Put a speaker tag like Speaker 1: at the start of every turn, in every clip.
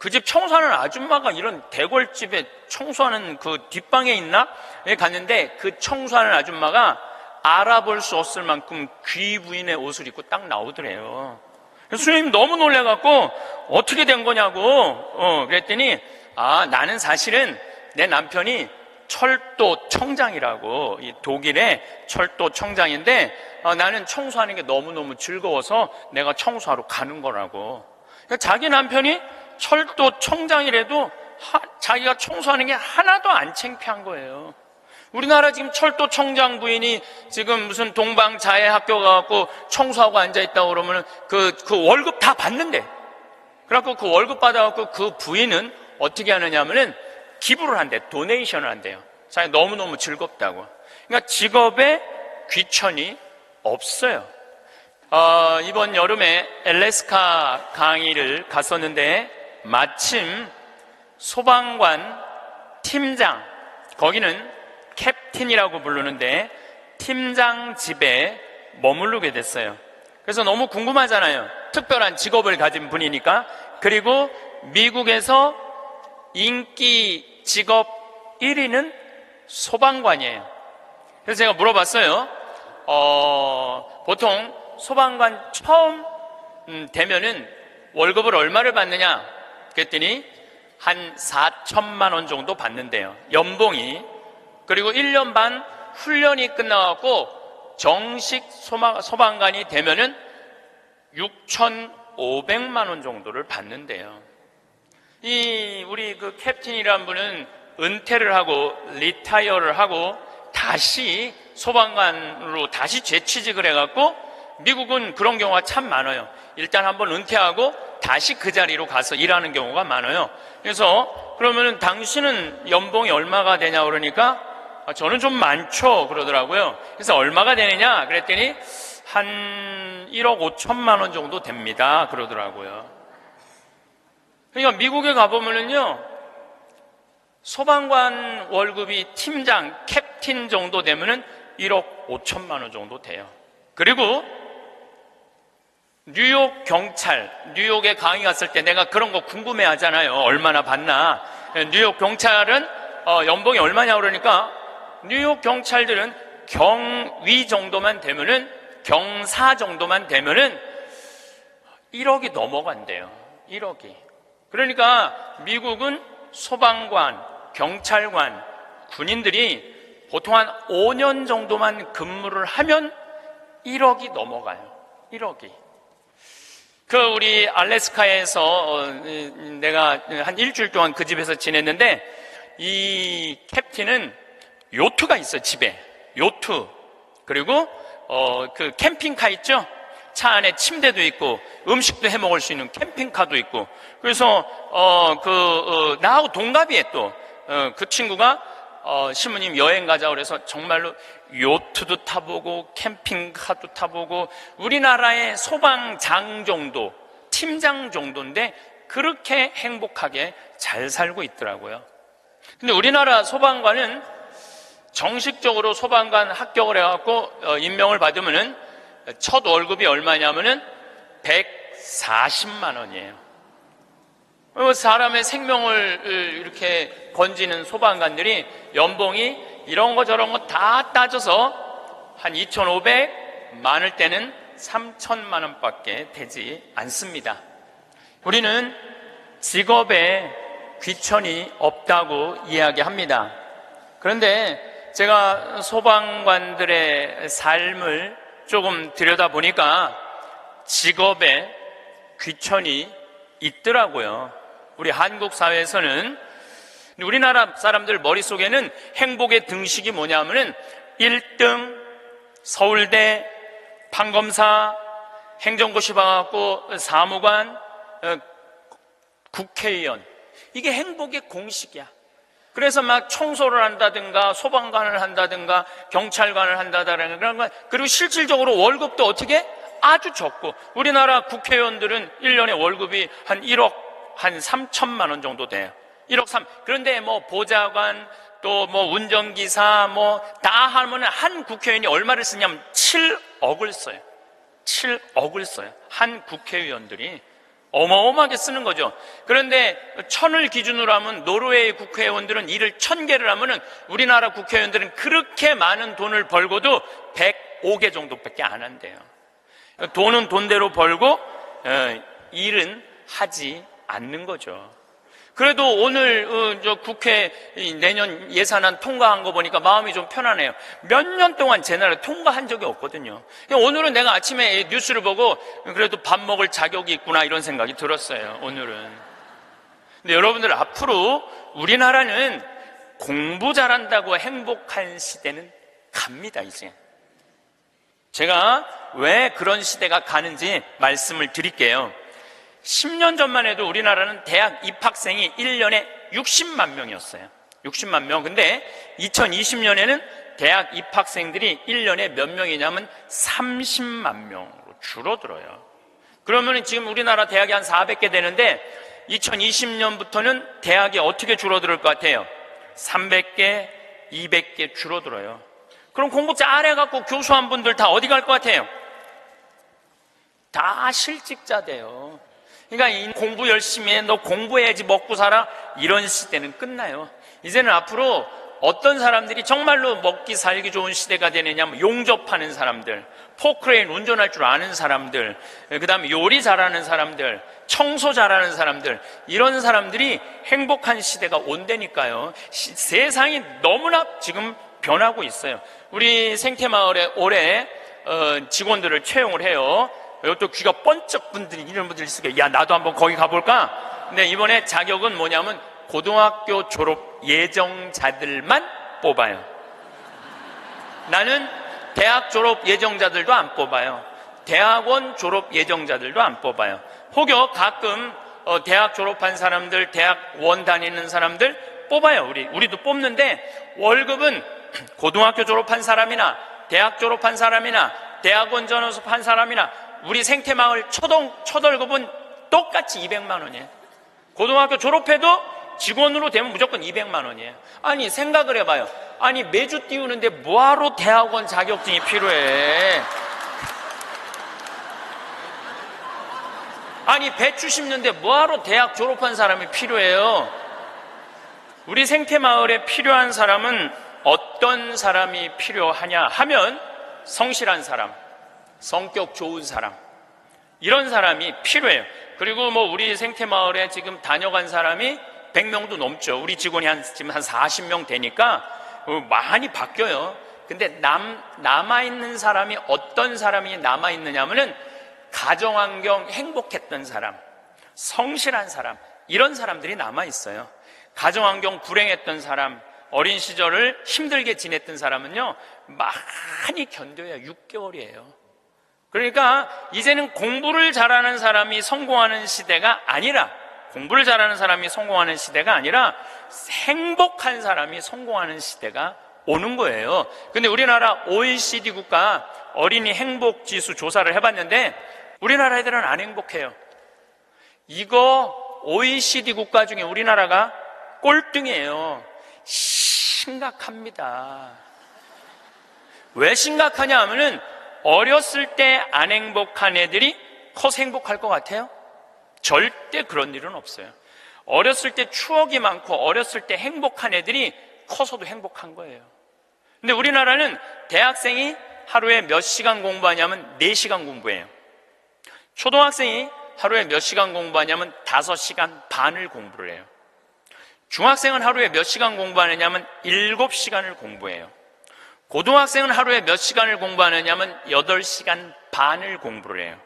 Speaker 1: 그 집 청소하는 아줌마가 이런 대궐집에 청소하는 그 뒷방에 있나? 에 갔는데 그 청소하는 아줌마가 알아볼 수 없을 만큼 귀부인의 옷을 입고 딱 나오더래요. 수님 너무 놀래갖고 어떻게 된 거냐고 그랬더니 나는 사실은 내 남편이 철도 청장이라고, 이 독일의 철도 청장인데 나는 청소하는 게 너무너무 즐거워서 내가 청소하러 가는 거라고. 그러니까 자기 남편이 철도 청장이라도 자기가 청소하는 게 하나도 안 창피한 거예요. 우리나라 지금 철도 청장 부인이 지금 무슨 동방자애 학교 가갖고 청소하고 앉아있다고 그러면 그 월급 다 받는데, 그래갖고 그 월급 받아갖고 그 부인은 어떻게 하느냐면은 기부를 한대, 도네이션을 한대요. 자기 너무너무 즐겁다고. 그러니까 직업에 귀천이 없어요. 이번 여름에 알래스카 강의를 갔었는데 마침 소방관 팀장, 거기는 캡틴이라고 부르는데 팀장 집에 머무르게 됐어요. 그래서 너무 궁금하잖아요. 특별한 직업을 가진 분이니까. 그리고 미국에서 인기 직업 1위는 소방관이에요. 그래서 제가 물어봤어요. 보통 소방관 처음 되면은 월급을 얼마를 받느냐? 그랬더니 한 4천만 원 정도 받는데요, 연봉이. 그리고 1년 반 훈련이 끝나갖고 정식 소방관이 되면은 6,500만 원 정도를 받는데요. 우리 그 캡틴이라는 분은 은퇴를 하고 리타이어를 하고 다시 소방관으로 다시 재취직을 해갖고, 미국은 그런 경우가 참 많아요. 일단 한번 은퇴하고 다시 그 자리로 가서 일하는 경우가 많아요. 그래서 그러면은 당신은 연봉이 얼마가 되냐 그러니까 저는 좀 많죠 그러더라고요. 그래서 얼마가 되느냐 그랬더니 한 1억 5천만 원 정도 됩니다 그러더라고요. 그러니까 미국에 가보면은요, 소방관 월급이 팀장, 캡틴 정도 되면은 1억 5천만 원 정도 돼요. 그리고 뉴욕 경찰, 뉴욕에 강의 갔을 때 내가 그런 거 궁금해 하잖아요. 얼마나 받나. 뉴욕 경찰은 연봉이 얼마냐 그러니까 뉴욕 경찰들은 경위 정도만 되면은, 경사 정도만 되면은 1억이 넘어간대요. 1억이. 그러니까 미국은 소방관, 경찰관, 군인들이 보통 한 5년 정도만 근무를 하면 1억이 넘어가요. 1억이. 우리 알래스카에서 내가 한 일주일 동안 그 집에서 지냈는데, 이 캡틴은 요트가 있어요, 집에. 요트. 그리고 그 캠핑카 있죠? 차 안에 침대도 있고 음식도 해 먹을 수 있는 캠핑카도 있고. 그래서 나하고 동갑이에요. 또 그 친구가 신부님 여행 가자 그래서 정말로 요트도 타보고 캠핑카도 타보고, 우리나라의 소방장 정도, 팀장 정도인데 그렇게 행복하게 잘 살고 있더라고요. 근데 우리나라 소방관은 정식적으로 소방관 합격을 해갖고 임명을 받으면은 첫 월급이 얼마냐면은 140만 원이에요. 사람의 생명을 이렇게 건지는 소방관들이 연봉이 이런 거 저런 거 다 따져서 한 2,500, 많을 때는 3천만 원밖에 되지 않습니다. 우리는 직업에 귀천이 없다고 이야기합니다. 그런데 제가 소방관들의 삶을 조금 들여다보니까 직업에 귀천이 있더라고요. 우리 한국 사회에서는, 우리나라 사람들 머릿속에는 행복의 등식이 뭐냐면은 1등, 서울대, 판검사, 행정고시 봐갖고 사무관, 국회의원. 이게 행복의 공식이야. 그래서 막 청소를 한다든가 소방관을 한다든가 경찰관을 한다든가 그런 거. 그리고 실질적으로 월급도 어떻게? 아주 적고, 우리나라 국회의원들은 1년에 월급이 한 1억 한 3천만 원 정도 돼요. 1억 3. 그런데 뭐 보좌관, 또 뭐 운전기사 뭐 다 하면 한 국회의원이 얼마를 쓰냐면 7억을 써요. 7억을 써요. 한 국회의원들이. 어마어마하게 쓰는 거죠. 그런데 1000을 기준으로 하면 노르웨이 국회의원들은 일을 1000개를 하면은 우리나라 국회의원들은 그렇게 많은 돈을 벌고도 105개 정도밖에 안 한대요. 돈은 돈대로 벌고 일은 하지 않는 거죠. 그래도 오늘 저 국회 내년 예산안 통과한 거 보니까 마음이 좀 편하네요. 몇 년 동안 제 나라 통과한 적이 없거든요. 오늘은 내가 아침에 뉴스를 보고 그래도 밥 먹을 자격이 있구나 이런 생각이 들었어요. 오늘은. 근데 여러분들, 앞으로 우리나라는 공부 잘한다고 행복한 시대는 갑니다. 이제 제가 왜 그런 시대가 가는지 말씀을 드릴게요. 10년 전만 해도 우리나라는 대학 입학생이 1년에 60만 명이었어요. 60만 명. 근데 2020년에는 대학 입학생들이 1년에 몇 명이냐면 30만 명으로 줄어들어요. 그러면 지금 우리나라 대학이 한 400개 되는데 2020년부터는 대학이 어떻게 줄어들 것 같아요? 300개, 200개 줄어들어요. 그럼 공부 잘해갖고 교수한 분들 다 어디 갈 것 같아요? 다 실직자 돼요. 그러니까 공부 열심히 해, 너 공부해야지 먹고 살아, 이런 시대는 끝나요. 이제는 앞으로 어떤 사람들이 정말로 먹기 살기 좋은 시대가 되느냐면 용접하는 사람들, 포크레인 운전할 줄 아는 사람들, 그 다음에 요리 잘하는 사람들, 청소 잘하는 사람들, 이런 사람들이 행복한 시대가 온다니까요. 세상이 너무나 지금 변하고 있어요. 우리 생태마을에 올해 직원들을 채용을 해요. 이것도 귀가 번쩍 분들이 이런 분들이 있을 거예요. 야, 나도 한번 거기 가볼까? 근데 이번에 자격은 뭐냐면 고등학교 졸업 예정자들만 뽑아요. 나는 대학 졸업 예정자들도 안 뽑아요. 대학원 졸업 예정자들도 안 뽑아요. 혹여 가끔 대학 졸업한 사람들, 대학원 다니는 사람들 뽑아요. 우리도 뽑는데 월급은 고등학교 졸업한 사람이나 대학 졸업한 사람이나 대학원 졸업한 사람이나 우리 생태마을 첫 월급은 똑같이 200만 원이에요. 고등학교 졸업해도 직원으로 되면 무조건 200만 원이에요. 아니, 생각을 해봐요. 아니, 매주 띄우는데 뭐하러 대학원 자격증이 필요해? 아니, 배추 심는데 뭐하러 대학 졸업한 사람이 필요해요? 우리 생태마을에 필요한 사람은 어떤 사람이 필요하냐 하면 성실한 사람, 성격 좋은 사람, 이런 사람이 필요해요. 그리고 뭐 우리 생태마을에 지금 다녀간 사람이 100명도 넘죠. 우리 직원이 지금 한 40명 되니까 많이 바뀌어요. 근데 남아있는 사람이 어떤 사람이 남아있느냐면은 가정환경 행복했던 사람, 성실한 사람, 이런 사람들이 남아있어요. 가정환경 불행했던 사람, 어린 시절을 힘들게 지냈던 사람은요 많이 견뎌야 6개월이에요. 그러니까 이제는 공부를 잘하는 사람이 성공하는 시대가 아니라, 공부를 잘하는 사람이 성공하는 시대가 아니라 행복한 사람이 성공하는 시대가 오는 거예요. 근데 우리나라 OECD 국가 어린이 행복지수 조사를 해봤는데 우리나라 애들은 안 행복해요. 이거 OECD 국가 중에 우리나라가 꼴등이에요. 심각합니다. 왜 심각하냐 하면은 어렸을 때 안 행복한 애들이 커서 행복할 것 같아요? 절대 그런 일은 없어요. 어렸을 때 추억이 많고 어렸을 때 행복한 애들이 커서도 행복한 거예요. 근데 우리나라는 대학생이 하루에 몇 시간 공부하냐면 4시간 공부해요. 초등학생이 하루에 몇 시간 공부하냐면 5시간 반을 공부를 해요. 중학생은 하루에 몇 시간 공부하느냐면 7시간을 공부해요. 고등학생은 하루에 몇 시간을 공부하느냐면 8시간 반을 공부를 해요.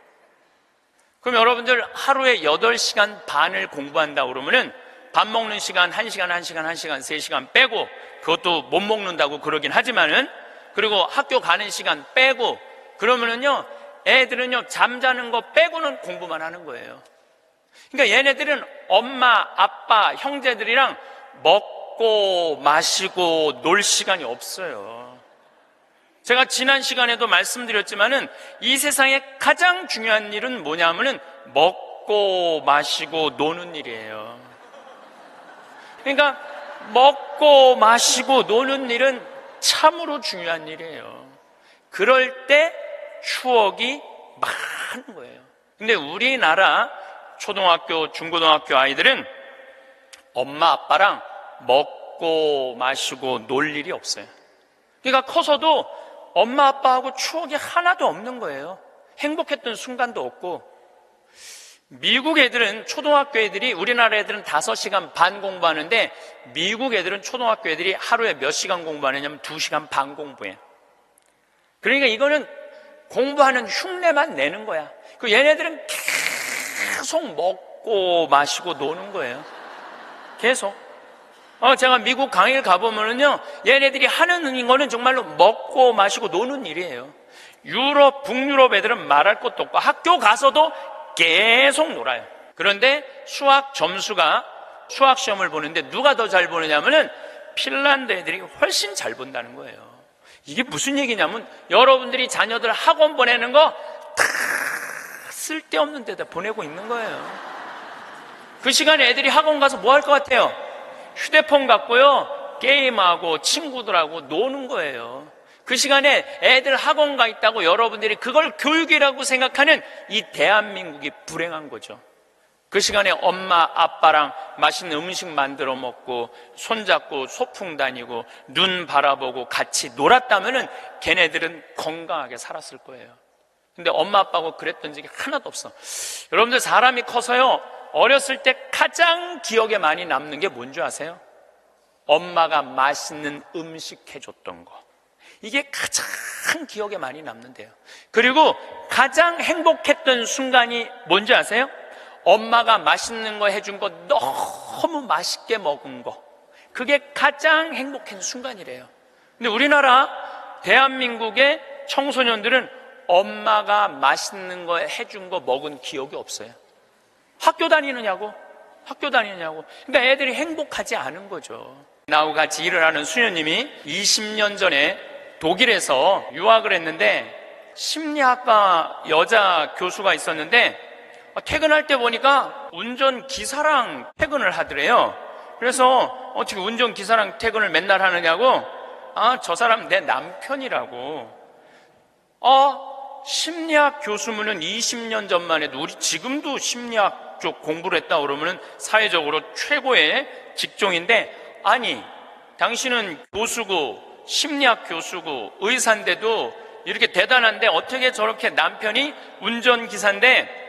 Speaker 1: 그럼 여러분들 하루에 8시간 반을 공부한다고 그러면은 밥 먹는 시간 1시간, 1시간, 1시간, 3시간 빼고, 그것도 못 먹는다고 그러긴 하지만은, 그리고 학교 가는 시간 빼고, 그러면은요 애들은요 잠자는 거 빼고는 공부만 하는 거예요. 그러니까 얘네들은 엄마, 아빠, 형제들이랑 먹고 마시고 놀 시간이 없어요. 제가 지난 시간에도 말씀드렸지만은 이 세상에 가장 중요한 일은 뭐냐면은 먹고 마시고 노는 일이에요. 그러니까 먹고 마시고 노는 일은 참으로 중요한 일이에요. 그럴 때 추억이 많은 거예요. 근데 우리나라 초등학교, 중고등학교 아이들은 엄마 아빠랑 먹고 마시고 놀 일이 없어요. 그러니까 커서도 엄마 아빠하고 추억이 하나도 없는 거예요. 행복했던 순간도 없고. 미국 애들은, 초등학교 애들이, 우리나라 애들은 5시간 반 공부하는데 미국 애들은 초등학교 애들이 하루에 몇 시간 공부하느냐면 2시간 반 공부해요. 그러니까 이거는 공부하는 흉내만 내는 거야. 그 얘네들은 계속 먹고 마시고 노는 거예요. 계속. 제가 미국 강의를 가보면은요, 얘네들이 하는 거는 정말로 먹고 마시고 노는 일이에요. 유럽, 북유럽 애들은 말할 것도 없고 학교 가서도 계속 놀아요. 그런데 수학 점수가, 수학 시험을 보는데 누가 더 잘 보느냐면은 핀란드 애들이 훨씬 잘 본다는 거예요. 이게 무슨 얘기냐면 여러분들이 자녀들 학원 보내는 거 다 쓸데없는 데다 보내고 있는 거예요. 그 시간에 애들이 학원 가서 뭐 할 것 같아요? 휴대폰 갖고요, 게임하고 친구들하고 노는 거예요. 그 시간에 애들 학원 가 있다고 여러분들이 그걸 교육이라고 생각하는 이 대한민국이 불행한 거죠. 그 시간에 엄마 아빠랑 맛있는 음식 만들어 먹고 손잡고 소풍 다니고 눈 바라보고 같이 놀았다면은 걔네들은 건강하게 살았을 거예요. 근데 엄마 아빠하고 그랬던 적이 하나도 없어. 여러분들, 사람이 커서요, 어렸을 때 가장 기억에 많이 남는 게 뭔지 아세요? 엄마가 맛있는 음식 해줬던 거. 이게 가장 기억에 많이 남는데요. 그리고 가장 행복했던 순간이 뭔지 아세요? 엄마가 맛있는 거 해준 거 너무 맛있게 먹은 거. 그게 가장 행복한 순간이래요. 근데 우리나라 대한민국의 청소년들은 엄마가 맛있는 거 해준 거 먹은 기억이 없어요. 학교 다니느냐고. 그러니까 애들이 행복하지 않은 거죠. 나하고 같이 일을 하는 수녀님이 20년 전에 독일에서 유학을 했는데 심리학과 여자 교수가 있었는데 퇴근할 때 보니까 운전기사랑 퇴근을 하더래요. 그래서 어떻게 운전기사랑 퇴근을 맨날 하느냐고. 저 사람 내 남편이라고. 심리학 교수면은 20년 전만 해도, 우리 지금도 심리학 쪽 공부를 했다 그러면은 사회적으로 최고의 직종인데, 아니, 당신은 교수고 심리학 교수고 의사인데도 이렇게 대단한데 어떻게 저렇게 남편이 운전기사인데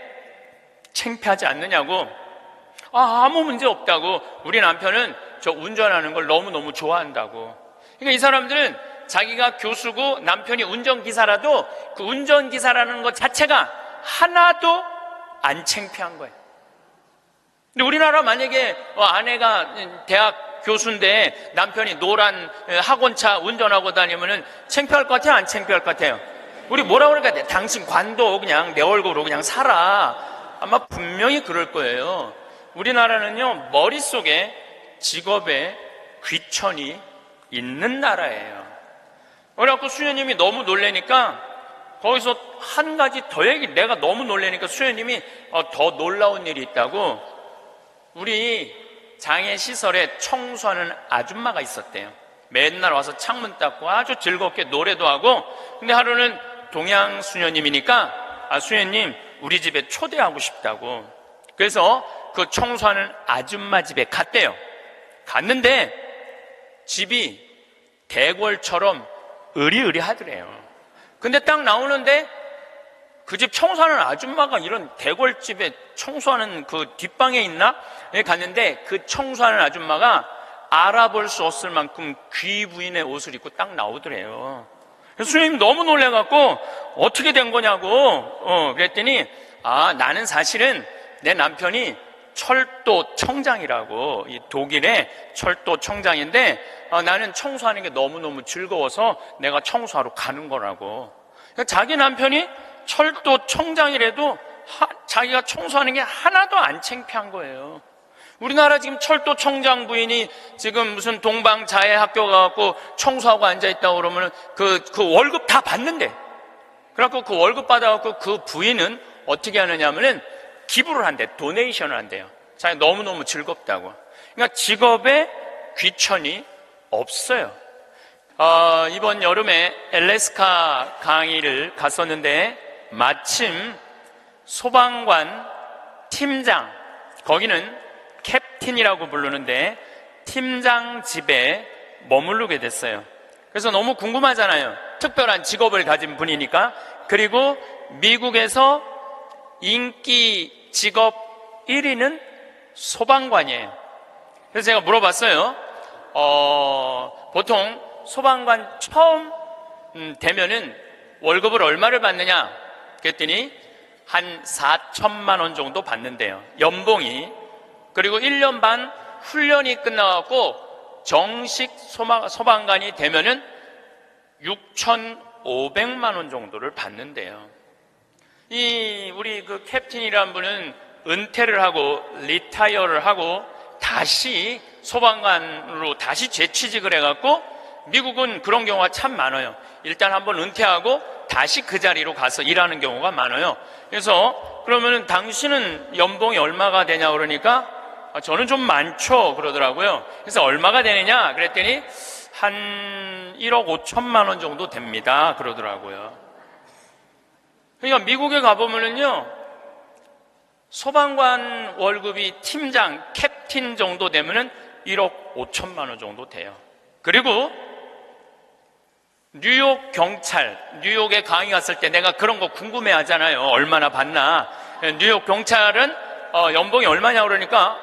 Speaker 1: 창피하지 않느냐고. 아무 문제 없다고. 우리 남편은 저 운전하는 걸 너무너무 좋아한다고. 그러니까 이 사람들은 자기가 교수고 남편이 운전기사라도 그 운전기사라는 것 자체가 하나도 안 창피한 거예요. 근데 우리나라 만약에 아내가 대학 교수인데 남편이 노란 학원차 운전하고 다니면은 창피할 것 같아요? 안 창피할 것 같아요? 우리 뭐라 그럴까? 당신 관도 그냥 내 얼굴로 그냥 살아. 아마 분명히 그럴 거예요. 우리나라는요, 머릿속에 직업에 귀천이 있는 나라예요. 그래갖고 수녀님이 너무 놀래니까 거기서 한 가지 더 내가 너무 놀래니까 수녀님이 더 놀라운 일이 있다고. 우리 장애시설에 청소하는 아줌마가 있었대요. 맨날 와서 창문 닦고 아주 즐겁게 노래도 하고. 근데 하루는 동양 수녀님이니까 수녀님 우리 집에 초대하고 싶다고. 그래서 그 청소하는 아줌마 집에 갔대요. 갔는데 집이 대궐처럼 으리으리하더래요. 근데 딱 나오는데 그 집 청소하는 아줌마가 이런 대궐집에 청소하는 그 뒷방에 있나? 갔는데 그 청소하는 아줌마가 알아볼 수 없을 만큼 귀 부인의 옷을 입고 딱 나오더래요. 그래서 수녀님 너무 놀래갖고 어떻게 된 거냐고 그랬더니 나는 사실은 내 남편이 철도 청장이라고, 이 독일의 철도 청장인데 나는 청소하는 게 너무너무 즐거워서 내가 청소하러 가는 거라고. 그러니까 자기 남편이 철도 청장이라도 자기가 청소하는 게 하나도 안 창피한 거예요. 우리나라 지금 철도 청장 부인이 지금 무슨 동방자애 학교 가갖고 청소하고 앉아있다고 그러면 그 월급 다 받는데, 그래갖고 그 월급 받아갖고 그 부인은 어떻게 하느냐면은 기부를 한대, 도네이션을 한대요. 자기 너무너무 즐겁다고. 그러니까 직업에 귀천이 없어요. 이번 여름에 엘래스카 강의를 갔었는데 마침 소방관 팀장, 거기는 캡틴이라고 부르는데 팀장 집에 머무르게 됐어요. 그래서 너무 궁금하잖아요. 특별한 직업을 가진 분이니까. 그리고 미국에서 인기 직업 1위는 소방관이에요. 그래서 제가 물어봤어요. 보통 소방관 처음 되면은 월급을 얼마를 받느냐? 그랬더니 한 4천만 원 정도 받는데요. 연봉이. 그리고 1년 반 훈련이 끝나갖고 정식 소방관이 되면은 6,500만 원 정도를 받는데요. 우리 그 캡틴이라는 분은 은퇴를 하고 리타이어를 하고 다시 소방관으로 다시 재취직을 해갖고 미국은 그런 경우가 참 많아요. 일단 한번 은퇴하고 다시 그 자리로 가서 일하는 경우가 많아요. 그래서 그러면은 당신은 연봉이 얼마가 되냐 그러니까 저는 좀 많죠 그러더라고요. 그래서 얼마가 되느냐 그랬더니 한 1억 5천만 원 정도 됩니다 그러더라고요. 그러니까 미국에 가보면은요, 소방관 월급이 팀장, 캡틴 정도 되면은 1억 5천만 원 정도 돼요. 그리고 뉴욕 경찰, 뉴욕에 강의 갔을 때 내가 그런 거 궁금해 하잖아요. 얼마나 받나. 뉴욕 경찰은 연봉이 얼마냐 그러니까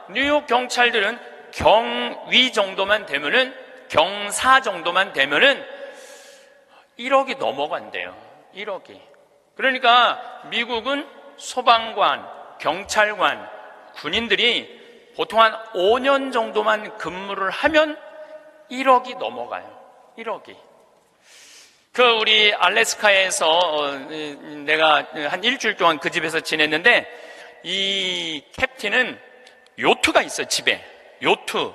Speaker 1: 뉴욕 경찰들은 경위 정도만 되면은, 경사 정도만 되면은 1억이 넘어간대요. 1억이. 그러니까 미국은 소방관, 경찰관, 군인들이 보통 한 5년 정도만 근무를 하면 1억이 넘어가요. 1억이. 우리 알래스카에서 내가 한 일주일 동안 그 집에서 지냈는데 이 캡틴은 요트가 있어요, 집에. 요트.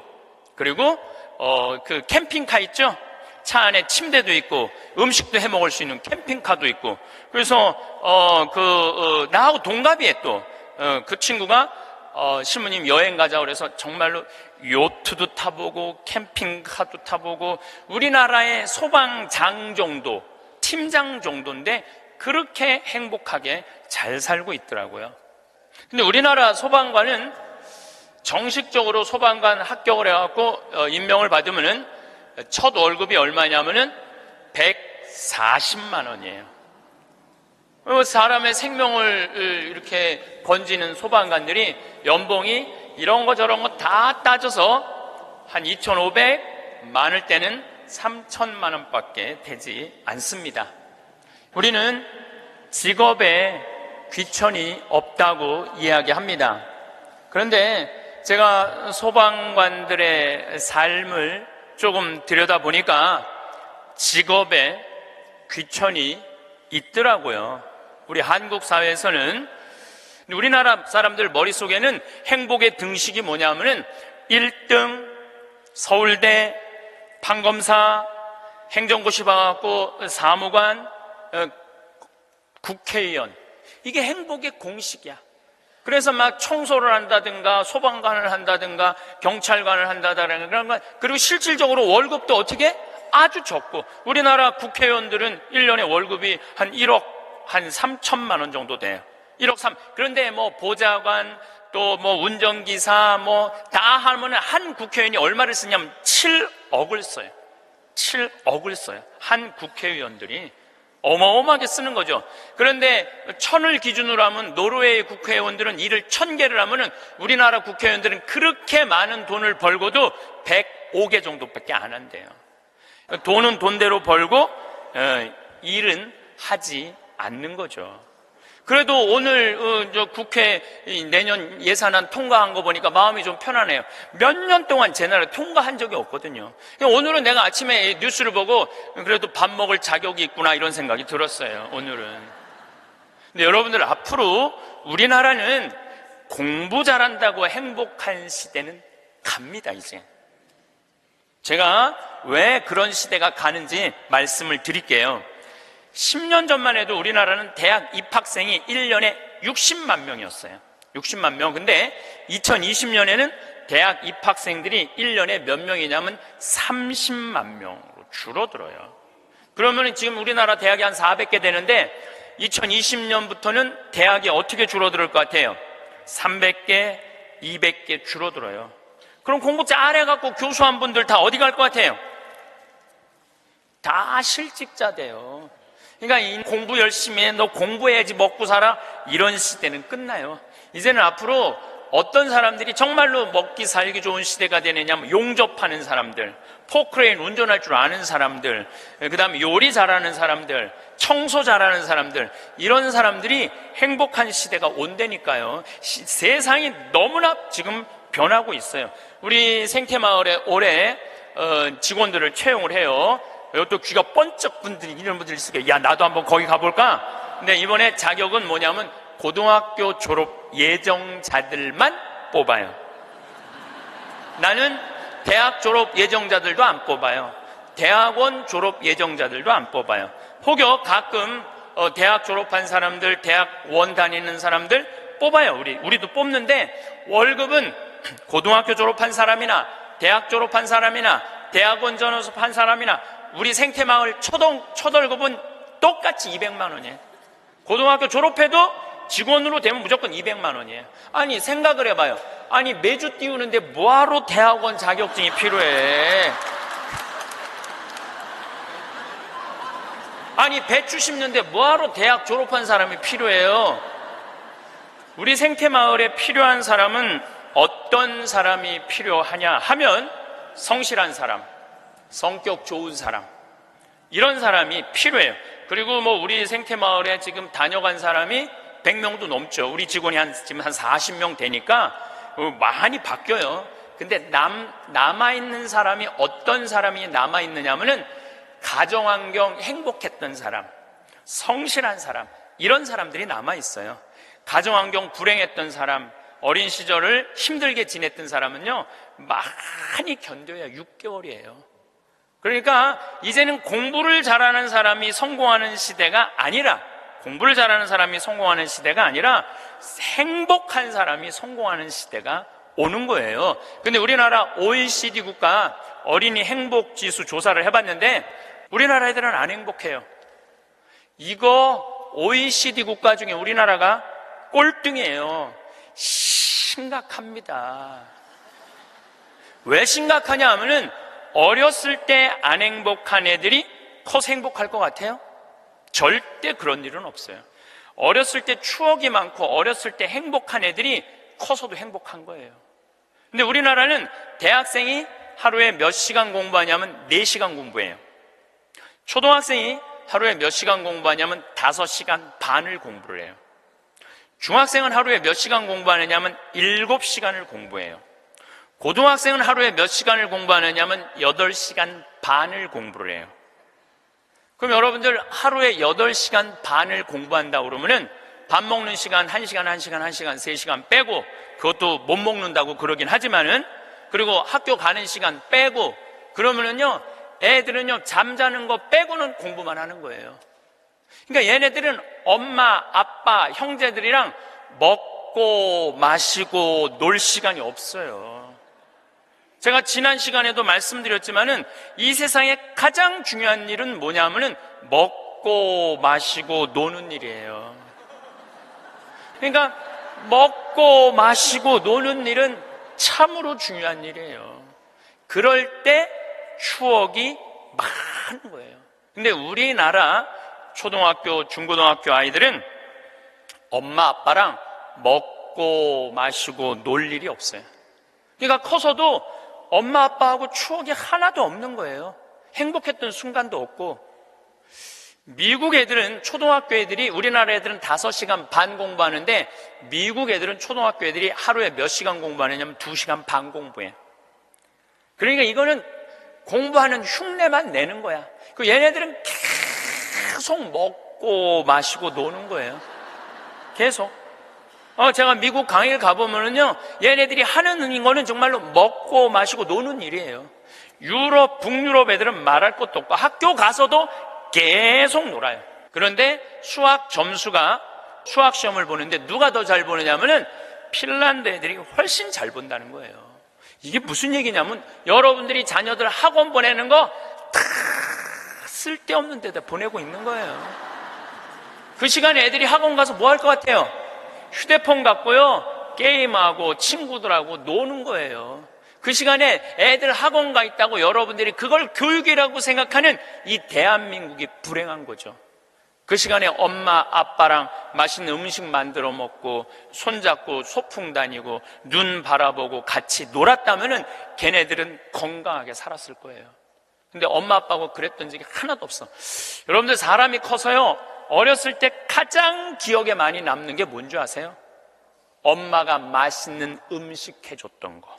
Speaker 1: 그리고 그 캠핑카 있죠? 차 안에 침대도 있고 음식도 해 먹을 수 있는 캠핑카도 있고. 그래서 나하고 동갑이에요. 또 그 친구가 신부님 여행 가자 그래서 정말로 요트도 타보고 캠핑카도 타보고 우리나라의 소방장 정도, 팀장 정도인데 그렇게 행복하게 잘 살고 있더라고요. 근데 우리나라 소방관은 정식적으로 소방관 합격을 해갖고 임명을 받으면은 첫 월급이 얼마냐면은 140만 원이에요. 사람의 생명을 이렇게 건지는 소방관들이 연봉이 이런 거 저런 거 다 따져서 한 2,500, 많을 때는 3천만 원밖에 되지 않습니다. 우리는 직업에 귀천이 없다고 이야기합니다. 그런데 제가 소방관들의 삶을 조금 들여다보니까 직업에 귀천이 있더라고요. 우리 한국 사회에서는 우리나라 사람들 머릿속에는 행복의 등식이 뭐냐면은 1등, 서울대, 판검사, 행정고시 봐갖고 사무관, 국회의원. 이게 행복의 공식이야. 그래서 막 청소를 한다든가 소방관을 한다든가 경찰관을 한다든가 그런 거. 그리고 실질적으로 월급도 어떻게? 아주 적고 우리나라 국회의원들은 1년에 월급이 한 1억 한 3천만 원 정도 돼요. 1억 3. 그런데 뭐 보좌관 또 뭐 운전기사 뭐 다 하면 한 국회의원이 얼마를 쓰냐면 7억을 써요. 7억을 써요. 한 국회의원들이 어마어마하게 쓰는 거죠. 그런데 1000을 기준으로 하면 노르웨이 국회의원들은 일을 1000개를 하면은 우리나라 국회의원들은 그렇게 많은 돈을 벌고도 105개 정도밖에 안 한대요. 돈은 돈대로 벌고 일은 하지 않는 거죠. 그래도 오늘 저 국회 내년 예산안 통과한 거 보니까 마음이 좀 편하네요. 몇 년 동안 제 나라 통과한 적이 없거든요. 오늘은 내가 아침에 뉴스를 보고 그래도 밥 먹을 자격이 있구나 이런 생각이 들었어요. 오늘은. 근데 여러분들 앞으로 우리나라는 공부 잘한다고 행복한 시대는 갑니다. 이제 제가 왜 그런 시대가 가는지 말씀을 드릴게요. 10년 전만 해도 우리나라는 대학 입학생이 1년에 60만 명이었어요. 60만 명. 근데 2020년에는 대학 입학생들이 1년에 몇 명이냐면 30만 명으로 줄어들어요. 그러면 지금 우리나라 대학이 한 400개 되는데 2020년부터는 대학이 어떻게 줄어들 것 같아요? 300개, 200개 줄어들어요. 그럼 공부 잘해갖고 교수한 분들 다 어디 갈 것 같아요? 다 실직자 돼요. 그러니까 이 공부 열심히 해, 너 공부해야지 먹고 살아, 이런 시대는 끝나요. 이제는 앞으로 어떤 사람들이 정말로 먹기 살기 좋은 시대가 되느냐면 용접하는 사람들, 포크레인 운전할 줄 아는 사람들, 그 다음에 요리 잘하는 사람들, 청소 잘하는 사람들, 이런 사람들이 행복한 시대가 온다니까요. 세상이 너무나 지금 변하고 있어요. 우리 생태마을에 올해 직원들을 채용을 해요. 또 귀가 번쩍 분들이 이런 분들이 있을 거예요. 야, 나도 한번 거기 가볼까? 근데 이번에 자격은 뭐냐면 고등학교 졸업 예정자들만 뽑아요. 나는 대학 졸업 예정자들도 안 뽑아요. 대학원 졸업 예정자들도 안 뽑아요. 혹여 가끔 대학 졸업한 사람들, 대학원 다니는 사람들 뽑아요. 우리도 뽑는데 월급은 고등학교 졸업한 사람이나 대학 졸업한 사람이나 대학원 졸업한 사람이나 우리 생태마을 첫 월급은 똑같이 200만 원이에요. 고등학교 졸업해도 직원으로 되면 무조건 200만 원이에요. 아니 생각을 해봐요. 아니 매주 띄우는데 뭐하러 대학원 자격증이 필요해? 아니 배추 심는데 뭐하러 대학 졸업한 사람이 필요해요? 우리 생태마을에 필요한 사람은 어떤 사람이 필요하냐 하면 성실한 사람, 성격 좋은 사람, 이런 사람이 필요해요. 그리고 뭐 우리 생태마을에 지금 다녀간 사람이 100명도 넘죠. 우리 직원이 지금 한 40명 되니까 많이 바뀌어요. 근데 남아있는 사람이 어떤 사람이 남아있느냐 하면은 가정환경 행복했던 사람, 성실한 사람, 이런 사람들이 남아있어요. 가정환경 불행했던 사람, 어린 시절을 힘들게 지냈던 사람은요 많이 견뎌야 6개월이에요. 그러니까 이제는 공부를 잘하는 사람이 성공하는 시대가 아니라, 공부를 잘하는 사람이 성공하는 시대가 아니라 행복한 사람이 성공하는 시대가 오는 거예요. 근데 우리나라 OECD 국가 어린이 행복지수 조사를 해봤는데 우리나라 애들은 안 행복해요. 이거 OECD 국가 중에 우리나라가 꼴등이에요. 심각합니다. 왜 심각하냐 하면은 어렸을 때 안 행복한 애들이 커서 행복할 것 같아요? 절대 그런 일은 없어요. 어렸을 때 추억이 많고 어렸을 때 행복한 애들이 커서도 행복한 거예요. 근데 우리나라는 대학생이 하루에 몇 시간 공부하냐면 4시간 공부해요. 초등학생이 하루에 몇 시간 공부하냐면 5시간 반을 공부를 해요. 중학생은 하루에 몇 시간 공부하느냐면 7시간을 공부해요. 고등학생은 하루에 몇 시간을 공부하느냐면 8시간 반을 공부를 해요. 그럼 여러분들 하루에 8시간 반을 공부한다 그러면은 밥 먹는 시간 1시간, 1시간, 1시간, 3시간 빼고, 그것도 못 먹는다고 그러긴 하지만은, 그리고 학교 가는 시간 빼고, 그러면은요 애들은요 잠자는 거 빼고는 공부만 하는 거예요. 그러니까 얘네들은 엄마, 아빠, 형제들이랑 먹고 마시고 놀 시간이 없어요. 제가 지난 시간에도 말씀드렸지만은 이 세상에 가장 중요한 일은 뭐냐면은 먹고 마시고 노는 일이에요. 그러니까 먹고 마시고 노는 일은 참으로 중요한 일이에요. 그럴 때 추억이 많은 거예요. 근데 우리나라 초등학교, 중고등학교 아이들은 엄마, 아빠랑 먹고 마시고 놀 일이 없어요. 그러니까 커서도 엄마, 아빠하고 추억이 하나도 없는 거예요. 행복했던 순간도 없고. 미국 애들은, 초등학교 애들이, 우리나라 애들은 5시간 반 공부하는데 미국 애들은 초등학교 애들이 하루에 몇 시간 공부하느냐면 2시간 반 공부해요. 그러니까 이거는 공부하는 흉내만 내는 거야. 그 얘네들은 계속 먹고 마시고 노는 거예요. 계속. 제가 미국 강의를 가보면은요, 얘네들이 하는 거는 정말로 먹고 마시고 노는 일이에요. 유럽, 북유럽 애들은 말할 것도 없고 학교 가서도 계속 놀아요. 그런데 수학 점수가, 수학 시험을 보는데 누가 더 잘 보느냐면은 핀란드 애들이 훨씬 잘 본다는 거예요. 이게 무슨 얘기냐면 여러분들이 자녀들 학원 보내는 거 다 쓸데없는 데다 보내고 있는 거예요. 그 시간에 애들이 학원 가서 뭐 할 것 같아요? 휴대폰 갖고요 게임하고 친구들하고 노는 거예요. 그 시간에 애들 학원 가 있다고 여러분들이 그걸 교육이라고 생각하는 이 대한민국이 불행한 거죠. 그 시간에 엄마 아빠랑 맛있는 음식 만들어 먹고 손잡고 소풍 다니고 눈 바라보고 같이 놀았다면은 걔네들은 건강하게 살았을 거예요. 근데 엄마 아빠하고 그랬던 적이 하나도 없어. 여러분들 사람이 커서요, 어렸을 때 가장 기억에 많이 남는 게 뭔지 아세요? 엄마가 맛있는 음식 해줬던 거.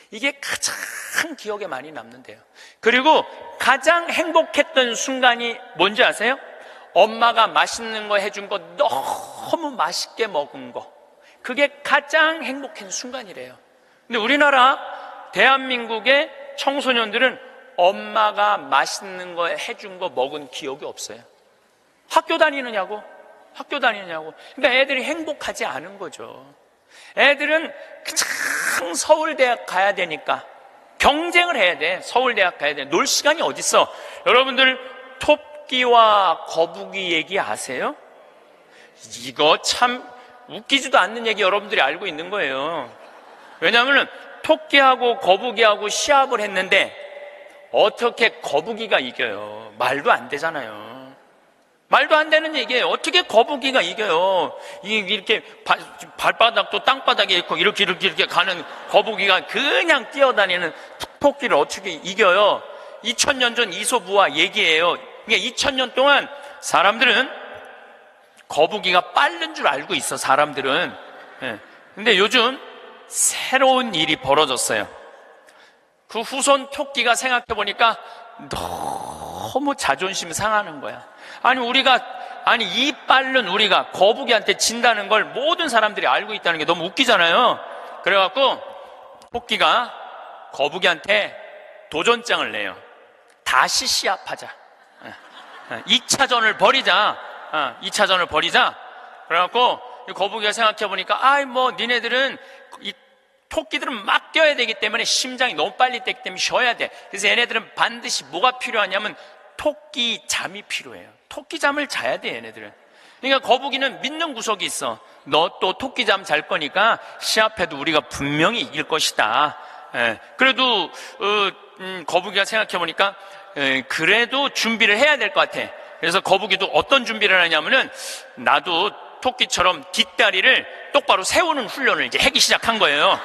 Speaker 1: 이게 가장 기억에 많이 남는데요. 그리고 가장 행복했던 순간이 뭔지 아세요? 엄마가 맛있는 거 해준 거 너무 맛있게 먹은 거. 그게 가장 행복한 순간이래요. 근데 우리나라 대한민국의 청소년들은 엄마가 맛있는 거 해준 거 먹은 기억이 없어요. 학교 다니느냐고. 그러니까 애들이 행복하지 않은 거죠. 애들은 그냥 서울대학 가야 되니까 경쟁을 해야 돼. 서울대학 가야 돼. 놀 시간이 어딨어. 여러분들 토끼와 거북이 얘기 아세요? 이거 참 웃기지도 않는 얘기 여러분들이 알고 있는 거예요. 왜냐하면 토끼하고 거북이하고 시합을 했는데 어떻게 거북이가 이겨요? 말도 안 되잖아요. 말도 안 되는 얘기예요. 어떻게 거북이가 이겨요? 이렇게 발바닥도 땅바닥에 있고 이렇게 가는 거북이가 그냥 뛰어다니는 토끼를 어떻게 이겨요? 2000년 전 이솝우화 얘기예요. 그러니까 2000년 동안 사람들은 거북이가 빠른 줄 알고 있어, 사람들은. 근데 요즘 새로운 일이 벌어졌어요. 그 후손 토끼가 생각해보니까 너무 자존심 상하는 거야. 이 빠른 우리가 거북이한테 진다는 걸 모든 사람들이 알고 있다는 게 너무 웃기잖아요. 그래갖고 토끼가 거북이한테 도전장을 내요. 다시 시합하자. 2차전을 벌이자. 2차전을 벌이자. 그래갖고 거북이가 생각해보니까 니네들은 이 토끼들은 막 뛰어야 되기 때문에 심장이 너무 빨리 뛰기 때문에 쉬어야 돼. 그래서 얘네들은 반드시 뭐가 필요하냐면 토끼 잠이 필요해요. 토끼 잠을 자야 돼, 얘네들은. 그러니까 거북이는 믿는 구석이 있어. 너 또 토끼 잠 잘 거니까 시합해도 우리가 분명히 이길 것이다. 그래도 거북이가 생각해보니까 그래도 준비를 해야 될 것 같아. 그래서 거북이도 어떤 준비를 하냐면은 나도 토끼처럼 뒷다리를 똑바로 세우는 훈련을 이제 하기 시작한 거예요.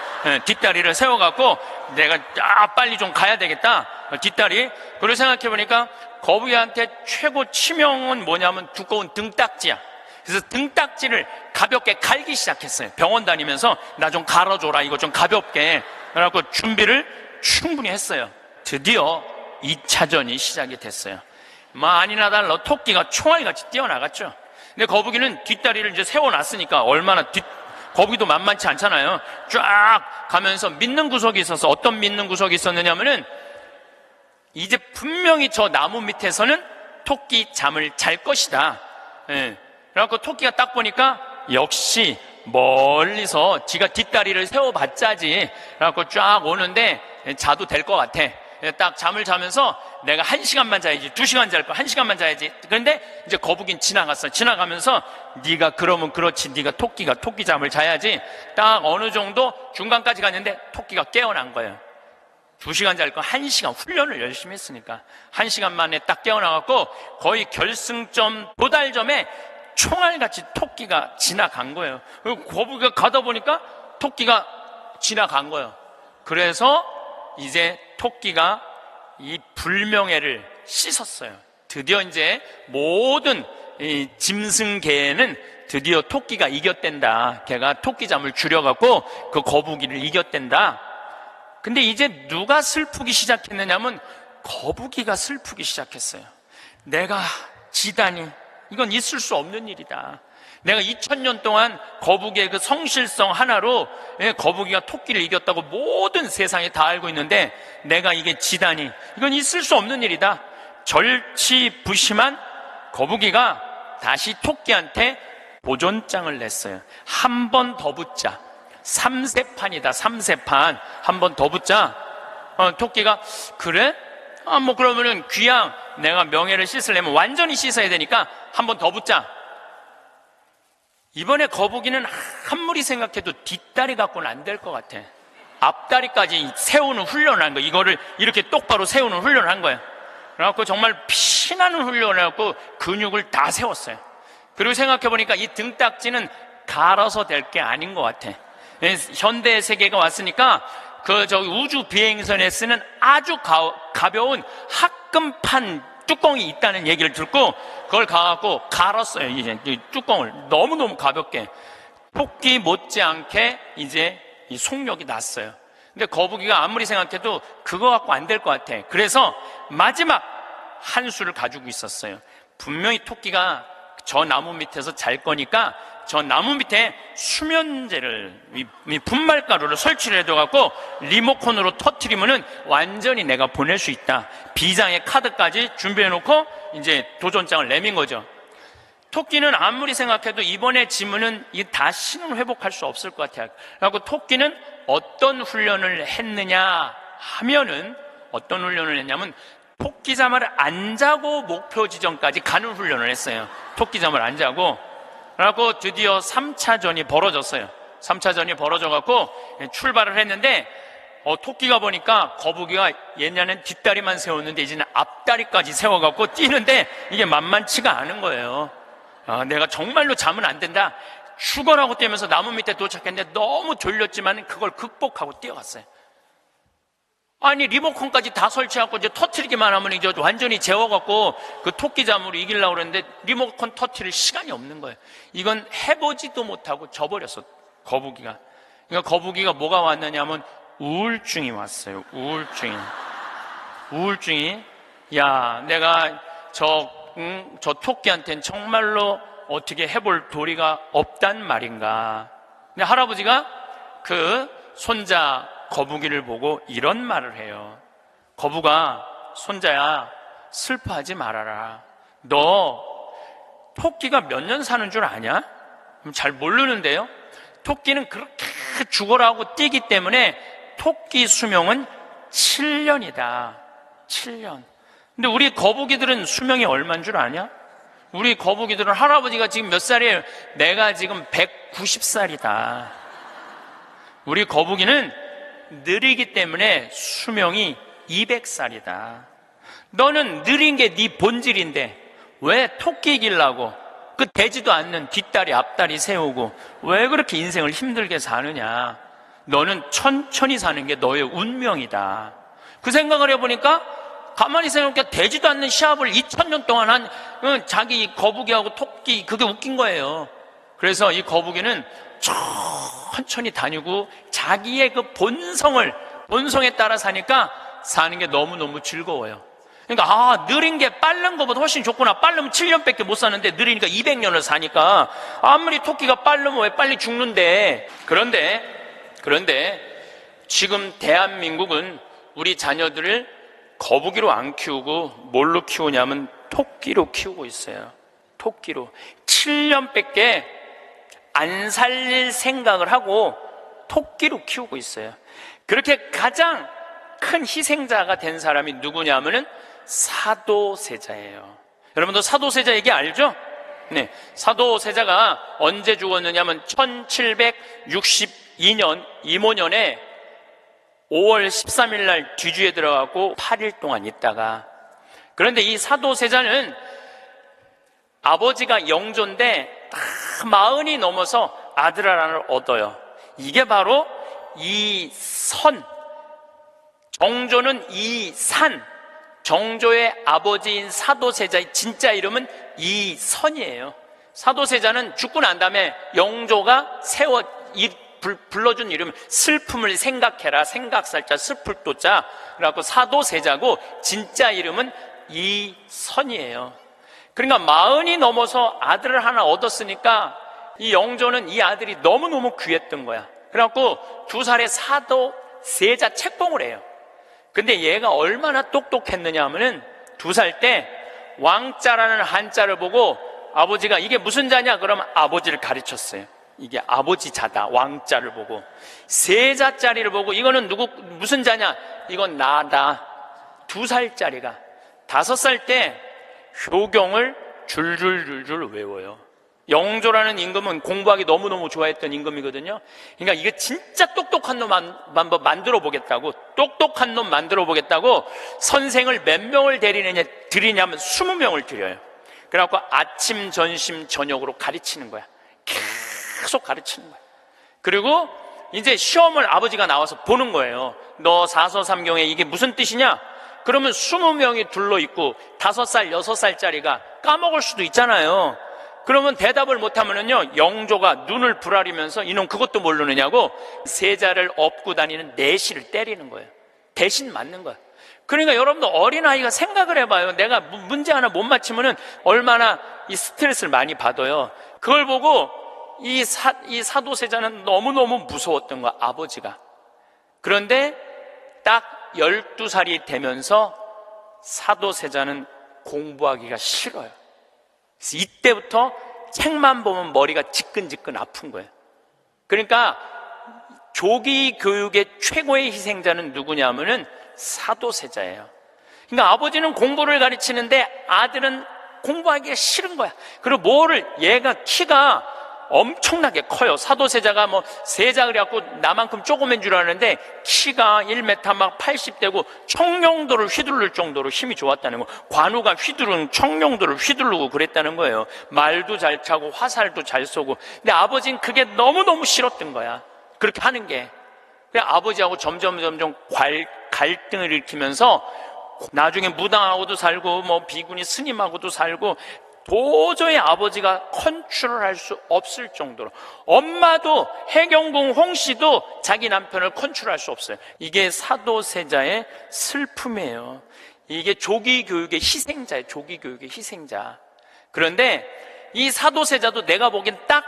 Speaker 1: 뒷다리를 세워갖고 내가 빨리 좀 가야 되겠다. 뒷다리. 그리고 생각해보니까 거북이한테 최고 치명은 뭐냐면 두꺼운 등딱지야. 그래서 등딱지를 가볍게 갈기 시작했어요. 병원 다니면서 나 좀 갈아줘라. 이거 좀 가볍게. 그래갖고 준비를 충분히 했어요. 드디어 2차전이 시작이 됐어요. 아니나 달라 토끼가 총알같이 뛰어나갔죠. 근데 거북이는 뒷다리를 이제 세워놨으니까 거북이도 만만치 않잖아요. 쫙 가면서 믿는 구석이 있어서 어떤 믿는 구석이 있었느냐면은 이제 분명히 저 나무 밑에서는 토끼 잠을 잘 것이다. 그래갖고 토끼가 딱 보니까 역시 멀리서 지가 뒷다리를 세워봤자지. 그래갖고 쫙 오는데 자도 될 것 같아. 딱 잠을 자면서 내가 1시간만 자야지, 2시간 잘 거야, 1시간만 자야지. 그런데 이제 거북이는 지나갔어. 지나가면서 네가 그러면 그렇지, 네가 토끼가 토끼 잠을 자야지. 딱 어느 정도 중간까지 갔는데 토끼가 깨어난 거예요. 2시간 잘 거 1시간 훈련을 열심히 했으니까 1시간 만에 딱 깨어나갖고 거의 결승점 도달점에 총알같이 토끼가 지나간 거예요. 그리고 거북이가 가다 보니까 토끼가 지나간 거예요. 그래서 이제 토끼가 이 불명예를 씻었어요. 드디어 이제 모든 이 짐승계에는 드디어 토끼가 이겼댄다. 걔가 토끼잠을 줄여갖고 그 거북이를 이겼댄다. 근데 이제 누가 슬프기 시작했느냐면 거북이가 슬프기 시작했어요. 내가 지다니, 이건 있을 수 없는 일이다. 내가 2000년 동안 거북이의 그 성실성 하나로 거북이가 토끼를 이겼다고 모든 세상이 다 알고 있는데 내가 이게 지다니, 이건 있을 수 없는 일이다. 절치부심한 거북이가 다시 토끼한테 도전장을 냈어요. 한 번 더 붙자. 3세판이다. 3세판. 한 번 더 붙자. 토끼가 그래? 그러면은 귀양 내가 명예를 씻으려면 완전히 씻어야 되니까 한 번 더 붙자. 이번에 거북이는 아무리 생각해도 뒷다리 갖고는 안 될 것 같아. 앞다리까지 세우는 훈련을 한 거야. 이거를 이렇게 똑바로 세우는 훈련을 한 거야. 그래갖고 정말 피나는 훈련을 해갖고 근육을 다 세웠어요. 그리고 생각해보니까 이 등딱지는 갈아서 될 게 아닌 것 같아. 현대 세계가 왔으니까 저기 우주 비행선에 쓰는 아주 가벼운 합금판 뚜껑이 있다는 얘기를 듣고 그걸 가갖고 갈았어요. 이제 이 뚜껑을 너무너무 가볍게. 토끼 못지않게 이제 이 속력이 났어요. 근데 거북이가 아무리 생각해도 그거 갖고 안 될 것 같아. 그래서 마지막 한 수를 가지고 있었어요. 분명히 토끼가 저 나무 밑에서 잘 거니까 저 나무 밑에 수면제를, 이 분말가루를 설치를 해둬갖고 리모컨으로 터트리면은 완전히 내가 보낼 수 있다. 비장의 카드까지 준비해놓고 이제 도전장을 내민 거죠. 토끼는 아무리 생각해도 이번에 지문은 이게 다시는 회복할 수 없을 것 같아요. 그래갖고 토끼는 어떤 훈련을 했느냐 하면은, 어떤 훈련을 했냐면 토끼잠을 안 자고 목표 지점까지 가는 훈련을 했어요. 토끼잠을 안 자고. 그래갖고 드디어 3차전이 벌어졌어요. 3차전이 벌어져갖고 출발을 했는데 토끼가 보니까 거북이가 옛날엔 뒷다리만 세웠는데 이제는 앞다리까지 세워갖고 뛰는데 이게 만만치가 않은 거예요. 내가 정말로 자면 안 된다. 죽어라고 뛰면서 나무 밑에 도착했는데 너무 졸렸지만 그걸 극복하고 뛰어갔어요. 아니 리모컨까지 다 설치하고 이제 터트리기만 하면 이제 완전히 재워갖고 그 토끼잠으로 이기려고 그랬는데 리모컨 터트릴 시간이 없는 거예요. 이건 해보지도 못하고 져버렸어, 거북이가. 그러니까 거북이가 뭐가 왔느냐면 우울증이 왔어요. 우울증이 야, 내가 저 토끼한테는 정말로 어떻게 해볼 도리가 없단 말인가. 근데 할아버지가 그 손자 거북이를 보고 이런 말을 해요. 거북아, 손자야, 슬퍼하지 말아라. 너 토끼가 몇 년 사는 줄 아냐? 잘 모르는데요. 토끼는 그렇게 죽어라고 뛰기 때문에 토끼 수명은 7년이다. 7년. 근데 우리 거북이들은 수명이 얼마인 줄 아냐? 우리 거북이들은 할아버지가 지금 몇 살이에요? 내가 지금 190살이다. 우리 거북이는 느리기 때문에 수명이 200살이다. 너는 느린 게 네 본질인데 왜 토끼 이기려고 그 되지도 않는 뒷다리 앞다리 세우고 왜 그렇게 인생을 힘들게 사느냐. 너는 천천히 사는 게 너의 운명이다. 그 생각을 해보니까 가만히 생각해 되지도 않는 시합을 2000년 동안 한 자기 거북이하고 토끼, 그게 웃긴 거예요. 그래서 이 거북이는 천천히 다니고 자기의 그 본성에 따라 사니까 사는 게 너무너무 즐거워요. 그러니까 느린 게 빠른 것보다 훨씬 좋구나. 빠르면 7년밖에 못 사는데 느리니까 200년을 사니까 아무리 토끼가 빠르면 왜 빨리 죽는데. 그런데 지금 대한민국은 우리 자녀들을 거북이로 안 키우고 뭘로 키우냐면 토끼로 키우고 있어요. 토끼로 7년밖에 안 살릴 생각을 하고 토끼로 키우고 있어요. 그렇게 가장 큰 희생자가 된 사람이 누구냐면은 사도세자예요. 여러분도 사도세자 얘기 알죠? 네, 사도세자가 언제 죽었느냐면 1762년 이모년에 5월 13일 날 뒤주에 들어가고 8일 동안 있다가, 그런데 이 사도세자는 아버지가 영조인데 다 40이 넘어서 아들 하나를 얻어요. 이게 바로 이선, 정조는 이산, 정조의 아버지인 사도세자의 진짜 이름은 이선이에요. 사도세자는 죽고 난 다음에 영조가 불러준 이름, 슬픔을 생각해라, 생각살자, 슬플 도자, 그래갖고 사도세자고 진짜 이름은 이선이에요. 그러니까 40이 넘어서 아들을 하나 얻었으니까 이 영조는 이 아들이 너무너무 귀했던 거야. 그래갖고 2살에 사도세자 책봉을 해요. 근데 얘가 얼마나 똑똑했느냐 하면은 2살 때 왕자라는 한자를 보고 아버지가 이게 무슨 자냐? 그러면 아버지를 가르쳤어요. 이게 아버지 자다. 왕자를 보고. 세자짜리를 보고 이거는 무슨 자냐? 이건 나다. 2살짜리가 5살 때 효경을 줄줄줄줄 외워요. 영조라는 임금은 공부하기 너무너무 좋아했던 임금이거든요. 그러니까 이게 진짜 똑똑한 놈 한번 만들어 보겠다고, 똑똑한 놈 만들어 보겠다고 선생을 몇 명을 들이냐면 20명을 들여요. 그래갖고 아침, 점심, 저녁으로 가르치는 거야. 계속 가르치는 거야. 그리고 이제 시험을 아버지가 나와서 보는 거예요. 너 사서삼경에 이게 무슨 뜻이냐? 그러면 20명이 둘러있고 5살, 6살짜리가 까먹을 수도 있잖아요. 그러면 대답을 못하면은요, 영조가 눈을 부라리면서 이놈 그것도 모르느냐고 세자를 업고 다니는 내시를 때리는 거예요. 대신 맞는 거예요. 그러니까 여러분도 어린아이가 생각을 해봐요. 내가 문제 하나 못 맞히면은 얼마나 이 스트레스를 많이 받아요. 그걸 보고 이 사도세자는 너무너무 무서웠던 거야, 아버지가. 그런데 딱 12살이 되면서 사도세자는 공부하기가 싫어요. 그래서 이때부터 책만 보면 머리가 지끈지끈 아픈 거예요. 그러니까 조기 교육의 최고의 희생자는 누구냐면은 사도세자예요. 그러니까 아버지는 공부를 가르치는데 아들은 공부하기가 싫은 거야. 그리고 얘가 키가 엄청나게 커요. 사도세자가 세자 그래갖고 나만큼 조그만 줄 아는데 키가 1m 막 80대고 청룡도를 휘두를 정도로 힘이 좋았다는 거. 관우가 청룡도를 휘두르고 그랬다는 거예요. 말도 잘 차고 화살도 잘 쏘고. 근데 아버지는 그게 너무너무 싫었던 거야. 그렇게 하는 게. 그래 아버지하고 점점 갈등을 일으키면서 나중에 무당하고도 살고 비구니 스님하고도 살고 도저히 아버지가 컨트롤할 수 없을 정도로, 엄마도 해경궁 홍씨도 자기 남편을 컨트롤할 수 없어요. 이게 사도세자의 슬픔이에요. 이게 조기 교육의 희생자예요. 조기 교육의 희생자. 그런데 이 사도세자도 내가 보기엔 딱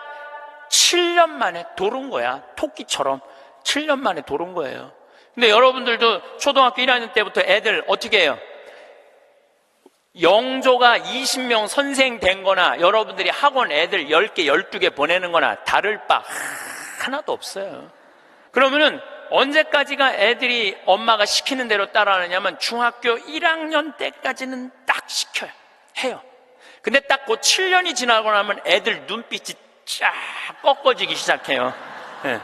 Speaker 1: 7년 만에 돌은 거야. 토끼처럼 7년 만에 돌은 거예요. 근데 여러분들도 초등학교 1학년 때부터 애들 어떻게 해요? 영조가 20명 선생 된 거나 여러분들이 학원 애들 10개, 12개 보내는 거나 다를 바 하나도 없어요. 그러면은 언제까지가 애들이 엄마가 시키는 대로 따라하느냐면 중학교 1학년 때까지는 딱 시켜요. 해요. 근데 딱 그 7년이 지나고 나면 애들 눈빛이 쫙 꺾어지기 시작해요. 네.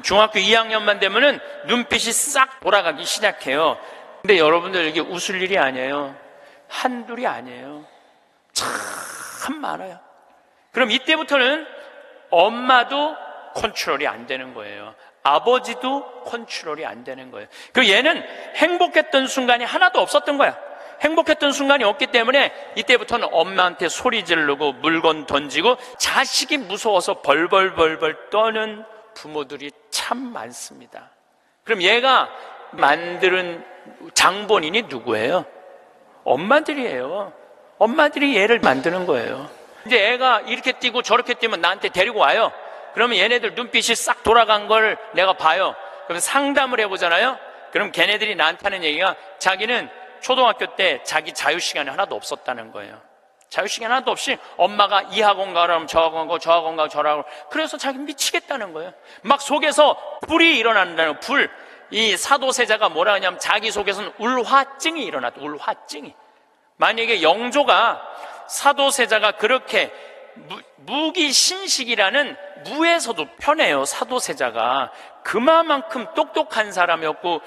Speaker 1: 중학교 2학년만 되면은 눈빛이 싹 돌아가기 시작해요. 근데 여러분들 이게 웃을 일이 아니에요. 한둘이 아니에요. 참 많아요. 그럼 이때부터는 엄마도 컨트롤이 안 되는 거예요. 아버지도 컨트롤이 안 되는 거예요. 그리고 얘는 행복했던 순간이 하나도 없었던 거야. 행복했던 순간이 없기 때문에 이때부터는 엄마한테 소리 지르고 물건 던지고 자식이 무서워서 벌벌벌벌 떠는 부모들이 참 많습니다. 그럼 얘가 만드는 장본인이 누구예요? 엄마들이에요. 엄마들이 얘를 만드는 거예요. 이제 애가 이렇게 뛰고 저렇게 뛰면 나한테 데리고 와요. 그러면 얘네들 눈빛이 싹 돌아간 걸 내가 봐요. 그럼 상담을 해보잖아요. 그럼 걔네들이 나한테 하는 얘기가 자기는 초등학교 때 자기 자유시간이 하나도 없었다는 거예요. 자유시간 하나도 없이 엄마가 이 학원 가라면 저 학원 가고 저 학원 가고 저라고. 그래서 자기 미치겠다는 거예요. 막 속에서 불이 일어난다는 거예요. 불. 이 사도세자가 뭐라 하냐면 자기 속에서는 울화증이 일어났다. 울화증이. 만약에 영조가 사도세자가 그렇게 무기신식이라는 무에서도 편해요. 사도세자가 그만큼 똑똑한 사람이었고,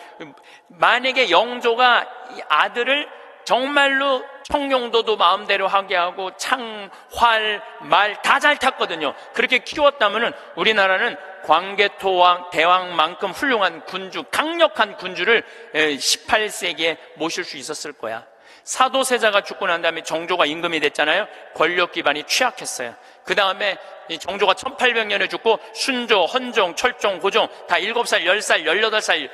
Speaker 1: 만약에 영조가 이 아들을 정말로 청룡도도 마음대로 하게 하고 창, 활, 말 다 잘 탔거든요. 그렇게 키웠다면은 우리나라는 광개토왕 대왕만큼 훌륭한 군주, 강력한 군주를 18세기에 모실 수 있었을 거야. 사도세자가 죽고 난 다음에 정조가 임금이 됐잖아요. 권력 기반이 취약했어요. 그 다음에 정조가 1800년에 죽고 순조, 헌종, 철종, 고종 다 7살, 10살, 18살,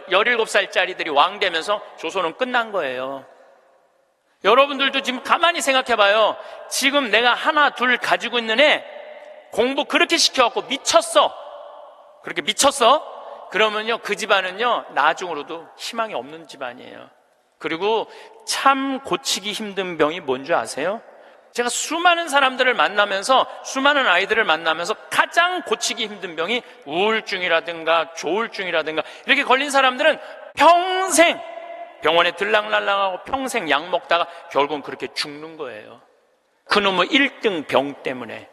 Speaker 1: 17살짜리들이 왕 되면서 조선은 끝난 거예요. 여러분들도 지금 가만히 생각해봐요. 지금 내가 하나, 둘 가지고 있는 애 공부 그렇게 시켜갖고 미쳤어. 그렇게 미쳤어? 그러면요, 그 집안은요, 나중으로도 희망이 없는 집안이에요. 그리고 참 고치기 힘든 병이 뭔지 아세요? 제가 수많은 사람들을 만나면서, 수많은 아이들을 만나면서 가장 고치기 힘든 병이 우울증이라든가 조울증이라든가 이렇게 걸린 사람들은 평생 병원에 들락날락하고 평생 약 먹다가 결국은 그렇게 죽는 거예요. 그놈의 1등 병 때문에.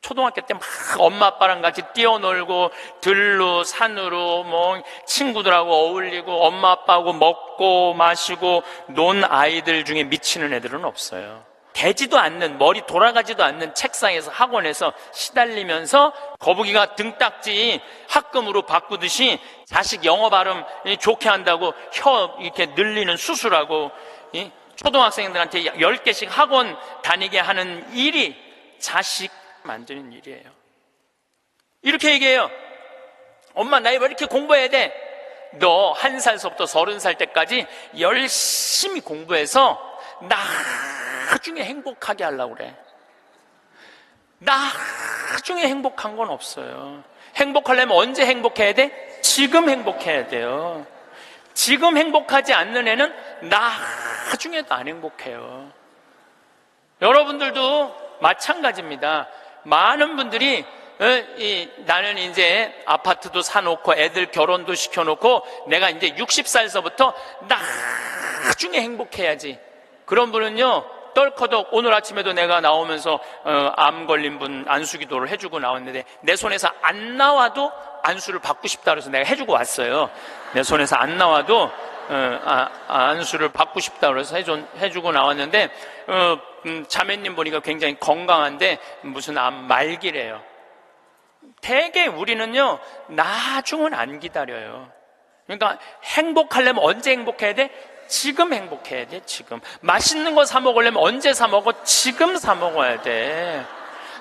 Speaker 1: 초등학교 때 막 엄마 아빠랑 같이 뛰어놀고 들로 산으로 뭐 친구들하고 어울리고 엄마 아빠하고 먹고 마시고 논 아이들 중에 미치는 애들은 없어요. 되지도 않는, 머리 돌아가지도 않는 책상에서 학원에서 시달리면서 거북이가 등딱지 학금으로 바꾸듯이 자식 영어 발음 좋게 한다고 혀 이렇게 늘리는 수술하고 초등학생들한테 10개씩 학원 다니게 하는 일이 자식 만드는 일이에요. 이렇게 얘기해요. 엄마, 나 왜 이렇게 공부해야 돼? 너 1살서부터 30살 때까지 열심히 공부해서 나중에 행복하게 하려고 그래. 나중에 행복한 건 없어요. 행복하려면 언제 행복해야 돼? 지금 행복해야 돼요. 지금 행복하지 않는 애는 나중에도 안 행복해요. 여러분들도 마찬가지입니다. 많은 분들이 나는 이제 아파트도 사놓고 애들 결혼도 시켜놓고 내가 이제 60살서부터 나중에 행복해야지. 그런 분은요, 떨커덕 오늘 아침에도 내가 나오면서 암 걸린 분 안수기도를 해주고 나왔는데 내 손에서 안 나와도 안수를 받고 싶다 그래서 내가 해주고 왔어요. 내 손에서 안 나와도 안수를 받고 싶다 그래서 해주고 나왔는데 자매님 보니까 굉장히 건강한데 무슨 암 말기래요. 대개 우리는요, 나중은 안 기다려요. 그러니까 행복하려면 언제 행복해야 돼? 지금 행복해야 돼. 지금 맛있는 거 사 먹으려면 언제 사 먹어? 지금 사 먹어야 돼.